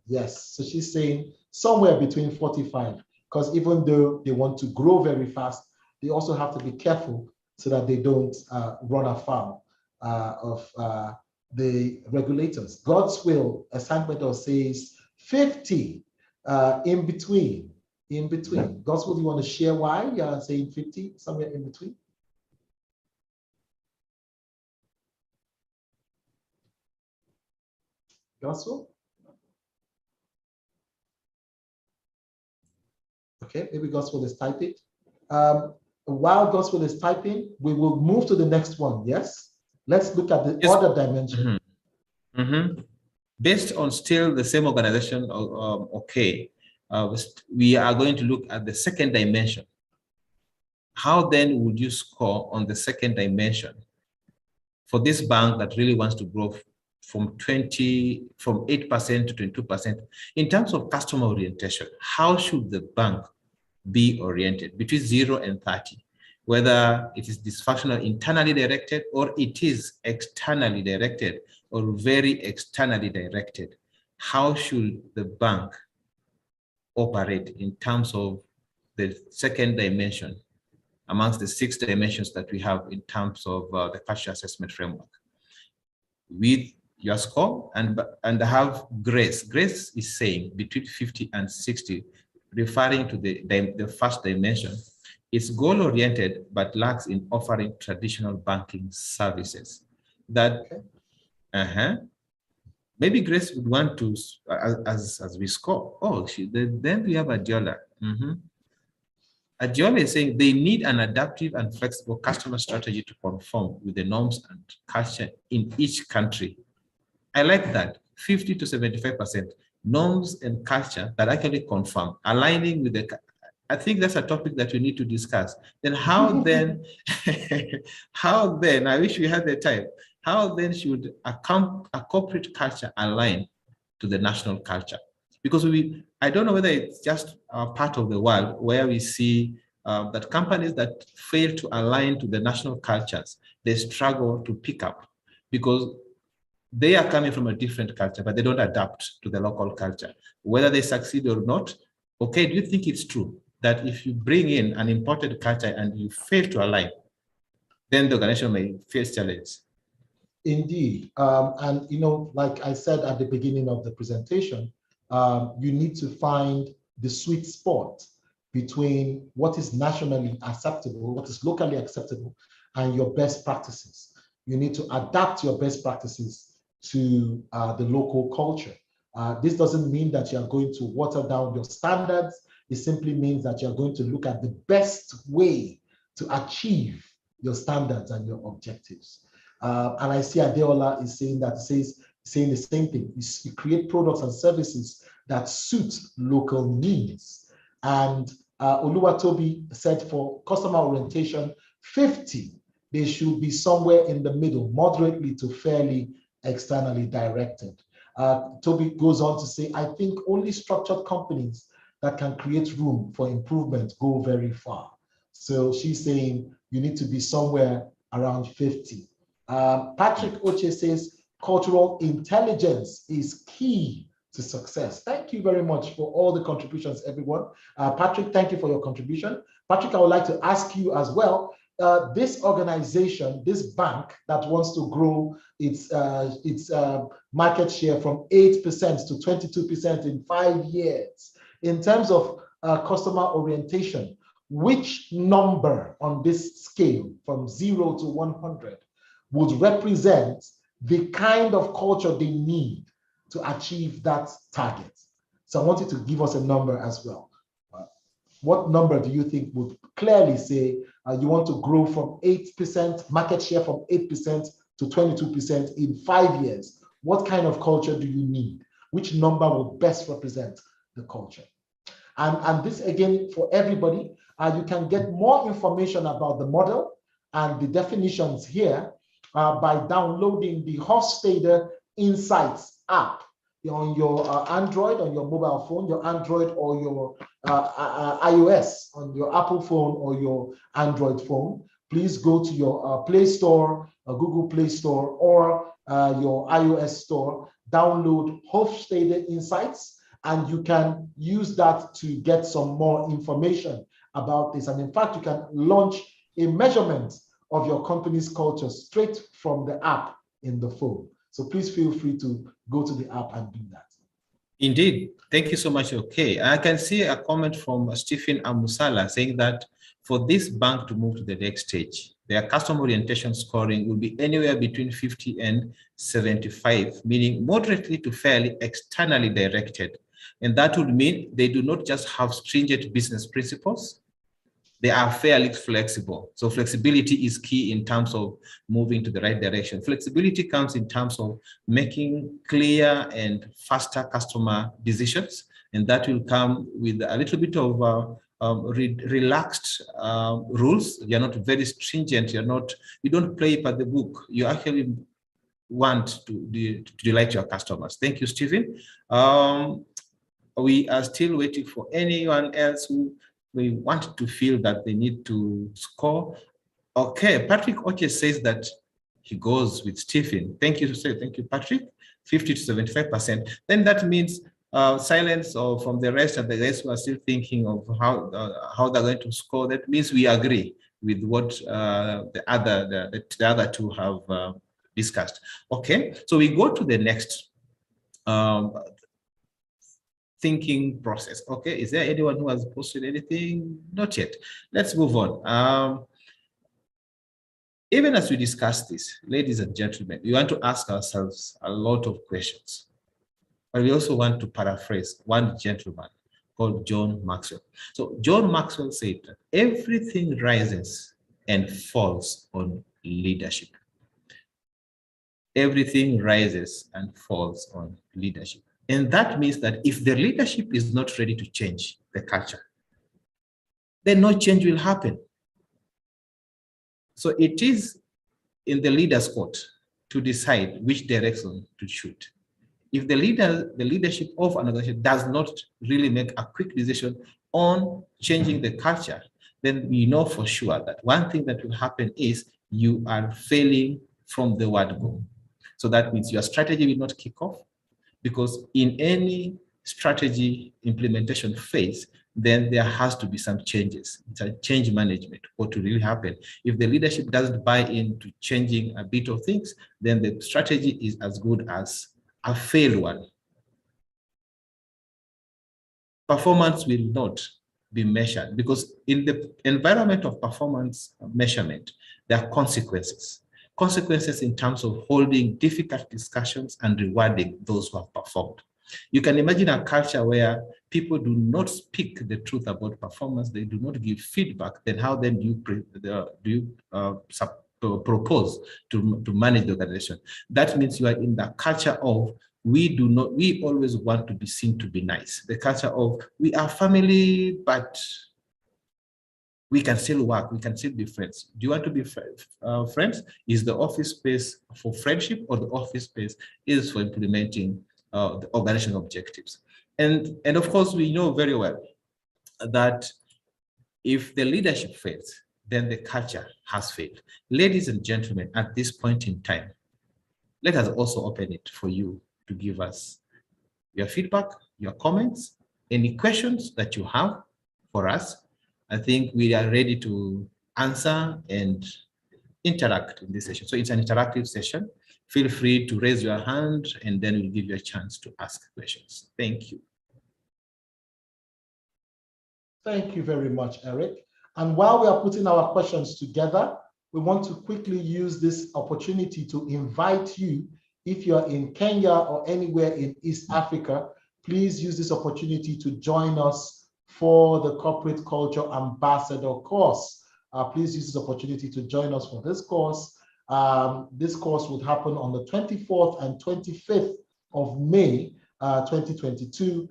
Yes, so she's saying somewhere between 45, because even though they want to grow very fast, they also have to be careful so that they don't run afoul of the regulators. God's will, assignment says 50 in between. God's will, you want to share why you're saying 50, somewhere in between? God's will? Okay, maybe Gospel is typing. While Gospel is typing, we will move to the next one. Yes, let's look at the other dimension. Based on still the same organization, okay, we are going to look at the second dimension. How then would you score on the second dimension for this bank that really wants to grow from 8% to 22%? In terms of customer orientation, how should the bank be oriented between 0 and 30? Whether it is dysfunctional internally directed or it is externally directed or very externally directed, how should the bank operate in terms of the second dimension amongst the 6 dimensions that we have in terms of the culture assessment framework? With your score and have Grace. Grace is saying between 50 and 60, referring to the first dimension. It's goal-oriented, but lacks in offering traditional banking services. That, maybe Grace would want to, as we score. Oh, then we have Adiola. Adiola is saying they need an adaptive and flexible customer strategy to conform with the norms and culture in each country. I like that, 50 to 75% norms and culture that actually conform, aligning with the. I think that's a topic that we need to discuss. Then how then, I wish we had the time, how then should a corporate culture align to the national culture? Because I don't know whether it's just a part of the world where we see that companies that fail to align to the national cultures, they struggle to pick up because they are coming from a different culture, but they don't adapt to the local culture. Whether they succeed or not, okay, do you think it's true that if you bring in an imported culture and you fail to align, then the organization may face challenges? Indeed. And, like I said at the beginning of the presentation, you need to find the sweet spot between what is nationally acceptable, what is locally acceptable, and your best practices. You need to adapt your best practices to the local culture. This doesn't mean that you're going to water down your standards. It simply means that you're going to look at the best way to achieve your standards and your objectives. And I see Adeola is saying saying the same thing. You create products and services that suit local needs. And Oluwatobi said for customer orientation, 50, they should be somewhere in the middle, moderately to fairly externally directed. Toby goes on to say, I think only structured companies that can create room for improvement go very far. So she's saying you need to be somewhere around 50. Patrick Oche says cultural intelligence is key to success. Thank you very much for all the contributions, everyone. Patrick, thank you for your contribution. Patrick, I would like to ask you as well, this organization, this bank that wants to grow its market share from 8% to 22% in 5 years, in terms of customer orientation, which number on this scale from 0 to 100 would represent the kind of culture they need to achieve that target? So I want you to give us a number as well. What number do you think would clearly say you want to grow from 8%, market share from 8% to 22% in 5 years? What kind of culture do you need? Which number will best represent the culture? And this, again, for everybody, you can get more information about the model and the definitions here by downloading the Hofstadter Insights app on your Android, on your mobile phone, your Android or your iOS, on your Apple phone or your Android phone. Please go to your Play Store, Google Play Store, or your iOS store, download Hofstadter Insights, and you can use that to get some more information about this. And in fact, you can launch a measurement of your company's culture straight from the app in the phone. So please feel free to go to the app and do that. Indeed. Thank you so much. Okay. I can see a comment from Stephen Amusala saying that for this bank to move to the next stage, their customer orientation scoring will be anywhere between 50 and 75, meaning moderately to fairly externally directed. And that would mean they do not just have stringent business principles, they are fairly flexible. So flexibility is key in terms of moving to the right direction. Flexibility comes in terms of making clear and faster customer decisions. And that will come with a little bit of relaxed rules. You're not very stringent. You don't play by the book. You actually want to delight your customers. Thank you, Stephen. We are still waiting for anyone else who we want to feel that they need to score. Okay, Patrick Oche says that he goes with Stephen. Thank you, thank you, Patrick. 50 to 75%. Then that means silence or from the rest, and the rest who are still thinking of how they're going to score. That means we agree with what the other two have discussed. Okay, so we go to the next thinking process. Okay, is there anyone who has posted anything? Not yet. Let's move on. Even as we discuss this, ladies and gentlemen, we want to ask ourselves a lot of questions. But we also want to paraphrase one gentleman called John Maxwell. So John Maxwell said that everything rises and falls on leadership. Everything rises and falls on leadership. And that means that if the leadership is not ready to change the culture, then no change will happen. So it is in the leader's court to decide which direction to shoot. If the leadership of an organization does not really make a quick decision on changing the culture, then we know for sure that one thing that will happen is you are failing from the word go. So that means your strategy will not kick off, because in any strategy implementation phase, then there has to be some changes. It's a change management, what will really happen. If the leadership doesn't buy into changing a bit of things, then the strategy is as good as a failed one. Performance will not be measured, because in the environment of performance measurement, there are consequences. Consequences in terms of holding difficult discussions and rewarding those who have performed. You can imagine a culture where people do not speak the truth about performance, they do not give feedback, then how then do you propose to manage the organization? That means you are in the culture of we always want to be seen to be nice. The culture of we are family, but we can still work, we can still be friends. Do you want to be friends? Is the office space for friendship, or the office space is for implementing the organizational objectives? And of course, we know very well that if the leadership fails, then the culture has failed. Ladies and gentlemen, at this point in time, let us also open it for you to give us your feedback, your comments, any questions that you have for us. I think we are ready to answer and interact in this session. So it's an interactive session. Feel free to raise your hand, and then we'll give you a chance to ask questions. Thank you. Thank you very much, Eric. And while we are putting our questions together, we want to quickly use this opportunity to invite you, if you're in Kenya or anywhere in East Africa, please use this opportunity to join us for the Corporate Culture Ambassador course. Please use this opportunity to join us for this course. This course would happen on the 24th and 25th of May, 2022.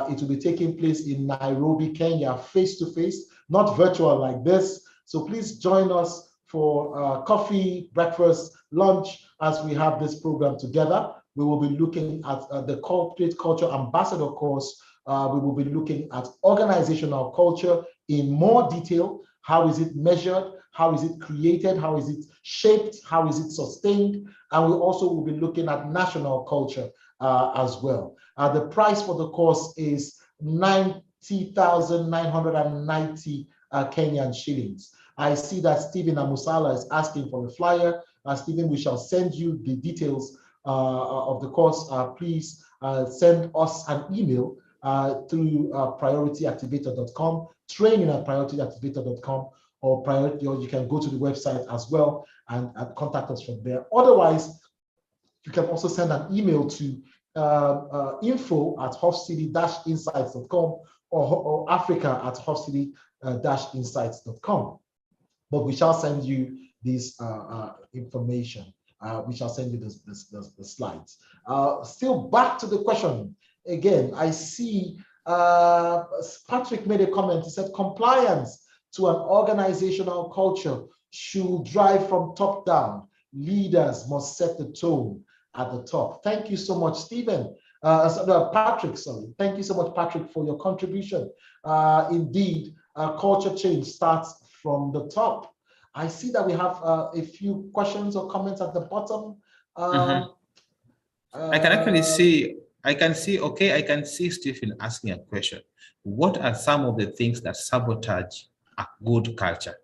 It will be taking place in Nairobi, Kenya, face-to-face, not virtual like this. So please join us for coffee, breakfast, lunch, as we have this program together. We will be looking at the Corporate Culture Ambassador course. We will be looking at organizational culture in more detail. How is it measured? How is it created? How is it shaped? How is it sustained? And we also will be looking at national culture as well. The price for the course is 90,990 Kenyan shillings. I see that Stephen Amusala is asking for a flyer. Stephen, we shall send you the details of the course. Please send us an email through priorityactivator.com, training@priorityactivator.com, or you can go to the website as well and contact us from there. Otherwise, you can also send an email to info@hofcity-insights.com or africa@hofcity-insights.com. But we shall send you this information. We shall send you the slides. Still back to the question. Again, I see Patrick made a comment. He said compliance to an organizational culture should drive from top down. Leaders must set the tone at the top. Thank you so much, Stephen. Patrick, sorry. Thank you so much, Patrick, for your contribution. Indeed, culture change starts from the top. I see that we have a few questions or comments at the bottom. I can actually see, I can see Stephen asking a question. What are some of the things that sabotage a good culture?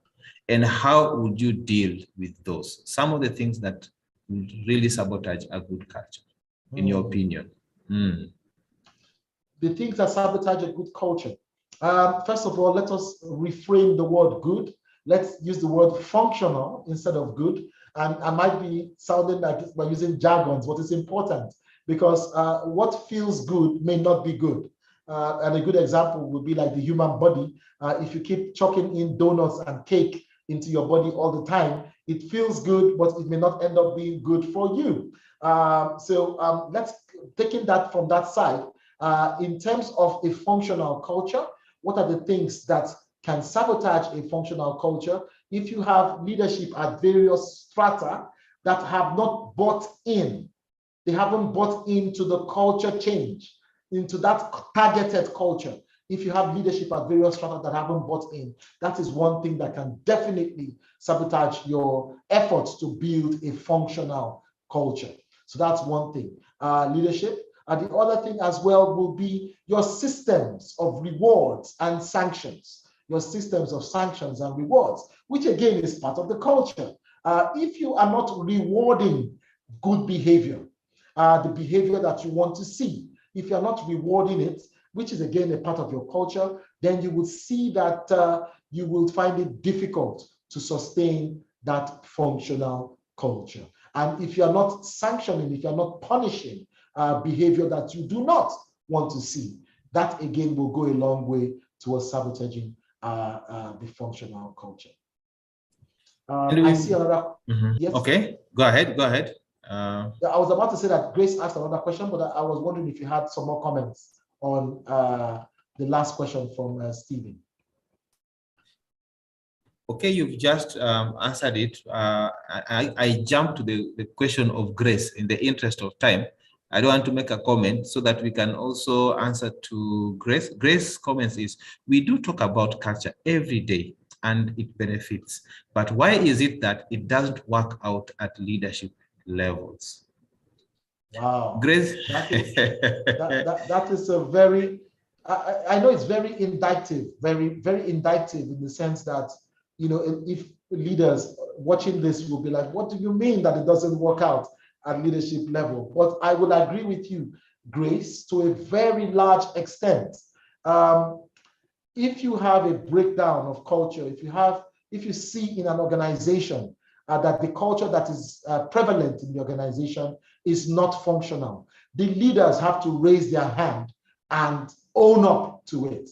And how would you deal with those? Some of the things that really sabotage a good culture, in your opinion? The things that sabotage a good culture. First of all, let us reframe the word good. Let's use the word functional instead of good. And I might be sounding like by using jargons, but it's important because what feels good may not be good. And a good example would be like the human body. If you keep chucking in donuts and cake into your body all the time, it feels good, but it may not end up being good for you. So let's taking that from that side. In terms of a functional culture, what are the things that can sabotage a functional culture? If you have leadership at various strata that have not bought in, they haven't bought into the culture change, into that targeted culture. If you have leadership at various strata that haven't bought in, that is one thing that can definitely sabotage your efforts to build a functional culture. So that's one thing, leadership. And the other thing as well will be your systems of rewards and sanctions, your systems of sanctions and rewards, which again is part of the culture. If you are not rewarding good behavior, the behavior that you want to see, if you're not rewarding it, which is again a part of your culture, then you will see that you will find it difficult to sustain that functional culture. And if you're not sanctioning, if you're not punishing behavior that you do not want to see, that again will go a long way towards sabotaging the functional culture. I see another. Yes. Okay, go ahead. I was about to say that Grace asked another question, but I was wondering if you had some more comments on the last question from Stephen. Okay, you've just answered it. I jumped to the question of grace in the interest of time. I don't want to make a comment so that we can also answer to Grace. Grace's comments is, we do talk about culture every day and it benefits, but why is it that it doesn't work out at leadership levels? Wow. Grace. That is a very, I know it's very indictive, very indictive in the sense that, you know, if leaders watching this will be like, what do you mean that it doesn't work out at leadership level? But I will agree with you, Grace, to a very large extent. If you have a breakdown of culture, if you see in an organization that the culture that is prevalent in the organization is not functional, the leaders have to raise their hand and own up to it.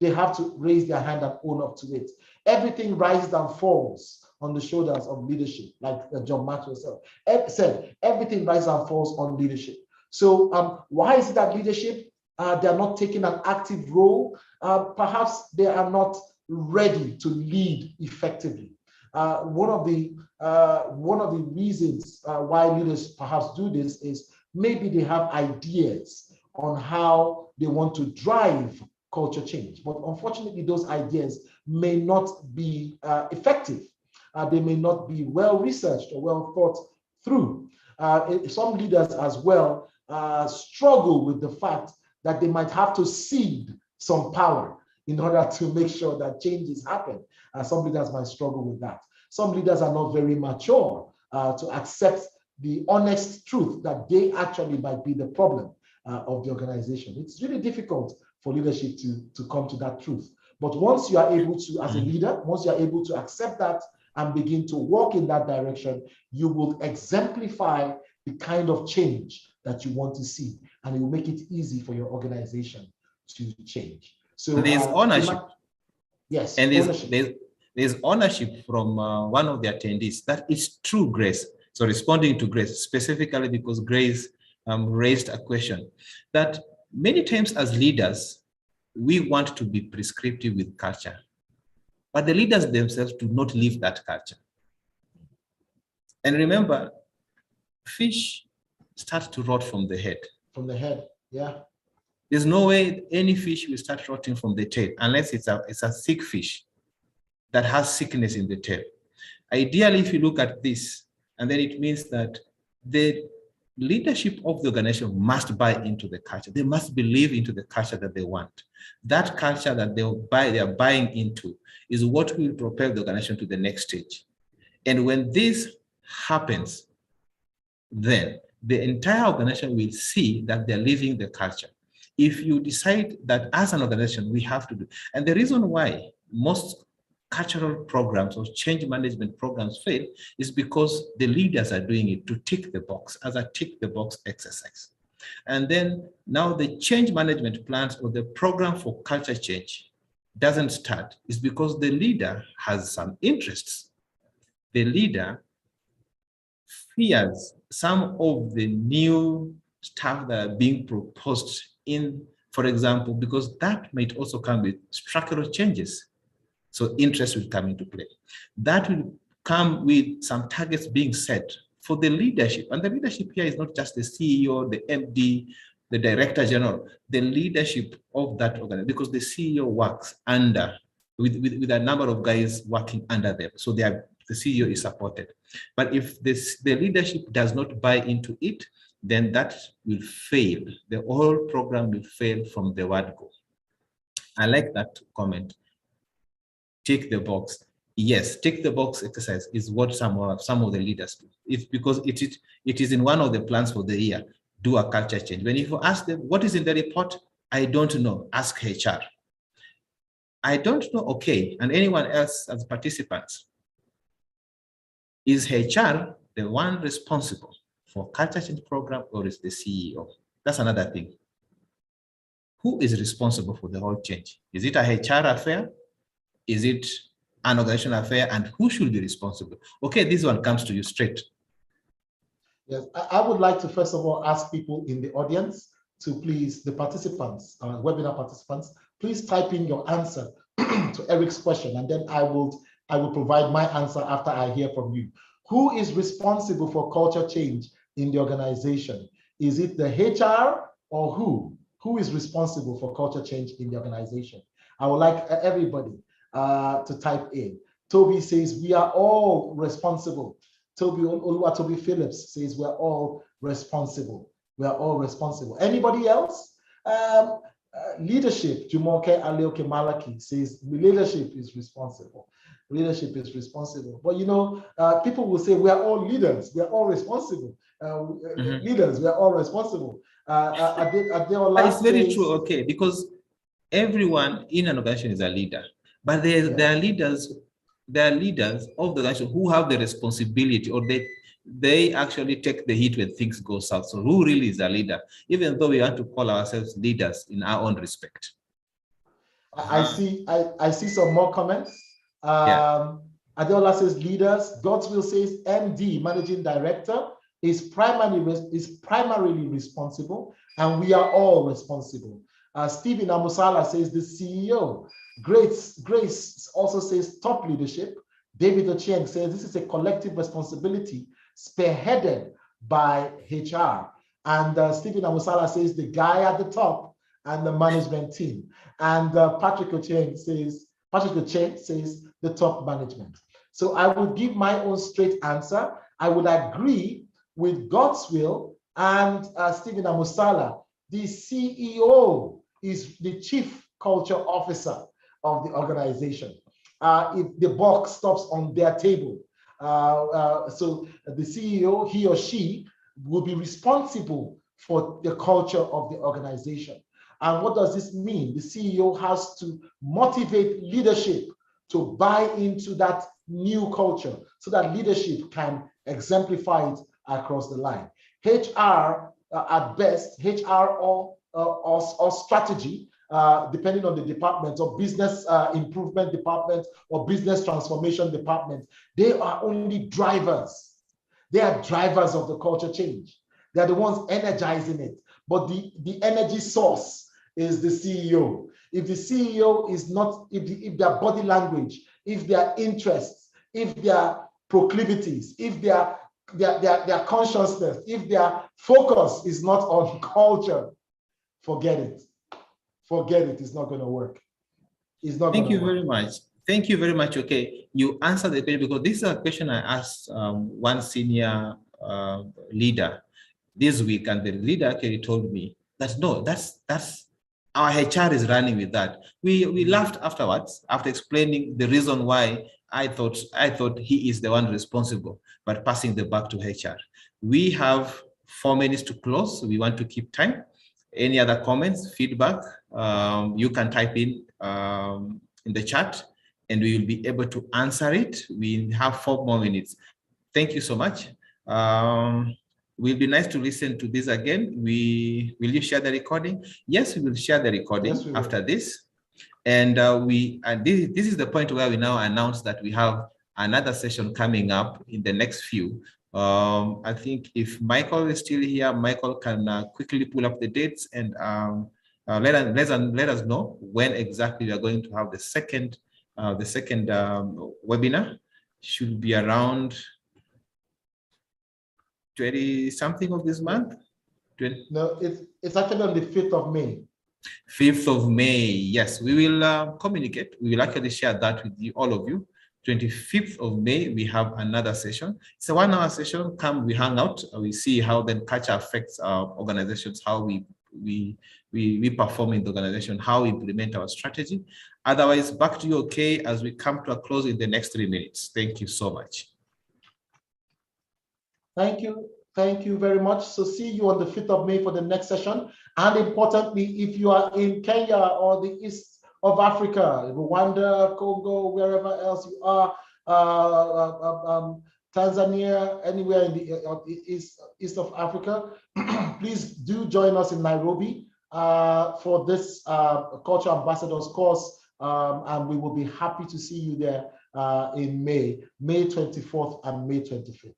They have to raise their hand and own up to it. Everything rises and falls on the shoulders of leadership, like John Maxwell said, everything rises and falls on leadership. So why is it that leadership, they are not taking an active role? Perhaps they are not ready to lead effectively. One of the reasons why leaders perhaps do this is maybe they have ideas on how they want to drive culture change, but unfortunately those ideas may not be effective. They may not be well researched or well thought through. Some leaders as well struggle with the fact that they might have to cede some power in order to make sure that changes happen. Some leaders might struggle with that. Some leaders are not very mature to accept the honest truth that they actually might be the problem of the organization. It's really difficult for leadership to come to that truth. But once you are able to, as a leader, once you are able to accept that and begin to walk in that direction, you will exemplify the kind of change that you want to see, and it will make it easy for your organization to change. So there's ownership. Yes, and ownership. There's ownership from one of the attendees. That is true, Grace. So responding to Grace, specifically because Grace raised a question that many times as leaders, we want to be prescriptive with culture, but the leaders themselves do not live that culture. And remember, fish start to rot from the head. From the head, yeah. There's no way any fish will start rotting from the tail unless it's a sick fish that has sickness in the tail. Ideally, if you look at this, and then it means that the leadership of the organization must buy into the culture. They must believe into the culture that they want. That culture that they are buying into is what will propel the organization to the next stage. And when this happens, then the entire organization will see that they're living the culture. If you decide that as an organization, we have to do, and the reason why most cultural programs or change management programs fail is because the leaders are doing it to tick the box, as a tick the box exercise. And then now the change management plans or the program for culture change doesn't start. It's because the leader has some interests. The leader fears some of the new stuff that are being proposed in, for example, because that might also come with structural changes. So interest will come into play. That will come with some targets being set for the leadership. And the leadership here is not just the CEO, the MD, the Director General, the leadership of that organization, because the CEO works under, with a number of guys working under them. So the CEO is supported. But if the leadership does not buy into it, then that will fail. The whole program will fail from the word go. I like that comment. Tick the box. Yes, tick the box exercise is what some of the leaders do. It's because it is in one of the plans for the year. Do a culture change. When you ask them what is in the report, I don't know. Ask HR. I don't know. Okay, and anyone else as participants. Is HR the one responsible for culture change program, or is the CEO? That's another thing. Who is responsible for the whole change? Is it a HR affair? Is it an organizational affair? And who should be responsible? Okay, this one comes to you straight. Yes, I would like to first of all ask people in the audience to please, the participants, webinar participants, please type in your answer to Eric's question, and then I will I will provide my answer after I hear from you. Who is responsible for culture change in the organization? Is it the HR or who? Who is responsible for culture change in the organization? I would like everybody to type in. Toby says, we are all responsible. Toby Phillips says, we're all responsible. We are all responsible. Anybody else? Leadership, Jumoke Alioke Malaki says, leadership is responsible. Leadership is responsible. But you know, people will say, we are all leaders. We are all responsible. Leaders, we are all responsible. It's very true, okay, because everyone in an organization is a leader, but there are leaders of the organization who have the responsibility, or they actually take the heat when things go south. So who really is a leader, even though we want to call ourselves leaders in our own respect? I see some more comments. Adeola says leaders. Godswill says MD, Managing Director, is primarily responsible, and we are all responsible. Stephen Amusala says the CEO. Grace also says top leadership. David Ochieng says this is a collective responsibility spearheaded by HR. And Stephen Amusala says the guy at the top and the management team. And Patrick Ochieng says the top management. So I would give my own straight answer. I would agree with Godswill and Stephen Amusala. The CEO is the chief culture officer of the organization. If the buck stops on their table, so the CEO, he or she, will be responsible for the culture of the organization. And what does this mean? The CEO has to motivate leadership to buy into that new culture so that leadership can exemplify it across the line. HR, at best, HR or strategy, depending on the department, or business improvement department or business transformation department, they are only drivers. They are drivers of the culture change. They're the ones energizing it. But the energy source is the CEO. If the CEO is not, if their body language, if their interests, if their proclivities, if their consciousness, if their focus is not on culture, forget it. Forget it. It's not going to work. It's not. Thank you very much. Thank you very much. Okay, you answered the question, because this is a question I asked one senior leader this week, and the leader actually told me that no, that's our HR is running with that. We laughed afterwards after explaining the reason why I thought he is the one responsible, but passing the buck to HR. We have 4 minutes to close. We want to keep time. Any other comments, feedback? You can type in the chat, and we will be able to answer it. We have 4 more minutes. Thank you so much. Will be nice to listen to this again. Will you share the recording? Yes, we will share the recording after this. And this is the point where we now announce that we have another session coming up in the next few. I think if Michael is still here, Michael can quickly pull up the dates and let us know when exactly we are going to have the second webinar. Should be around 20 something of this month. 20. No, it's actually on the 5th of May. 5th of May, yes, we will communicate. We will actually share that with you, all of you. 25th of May, we have another session. It's a 1-hour session. Come, we hang out. We see how then culture affects our organizations, how we perform in the organization, how we implement our strategy. Otherwise, back to you, okay, as we come to a close in the next 3 minutes. Thank you so much. Thank you. Thank you very much. So see you on the 5th of May for the next session. And importantly, if you are in Kenya or the east of Africa, Rwanda, Congo, wherever else you are, Tanzania, anywhere in the east of Africa, please do join us in Nairobi for this Culture Ambassadors course. And we will be happy to see you there in May 24th and May 25th.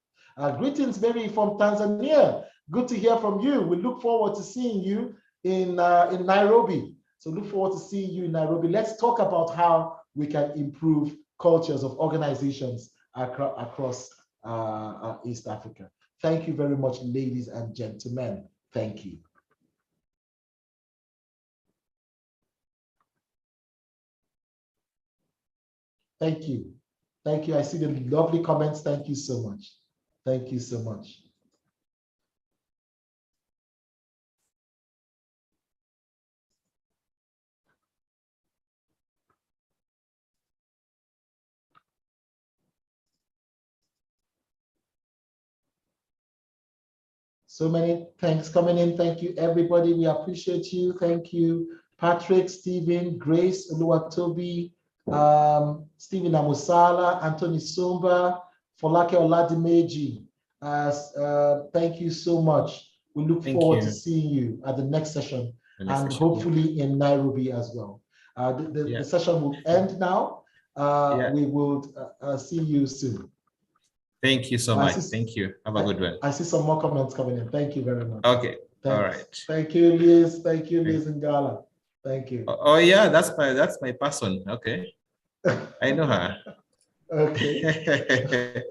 Greetings, Mary, from Tanzania. Good to hear from you. We look forward to seeing you in Nairobi. So look forward to seeing you in Nairobi. Let's talk about how we can improve cultures of organizations across East Africa. Thank you very much, ladies and gentlemen. Thank you. Thank you. Thank you. I see the lovely comments. Thank you so much. Thank you so much. So many thanks coming in. Thank you, everybody. We appreciate you. Thank you, Patrick, Stephen, Grace, Oluwatobi, Stephen Amusala, Anthony Sumba, Folake Oladimeji. Thank you so much. We look forward to seeing you at the next session and hopefully in Nairobi as well. The session will end now. We will see you soon. Thank you so much. Thank you. Have a good one. I see some more comments coming in. Thank you very much. Okay. Thanks. All right. Thank you, Liz. Thank you, Liz and Gala. Thank you. Oh yeah, that's my person. Okay. I know her. Okay.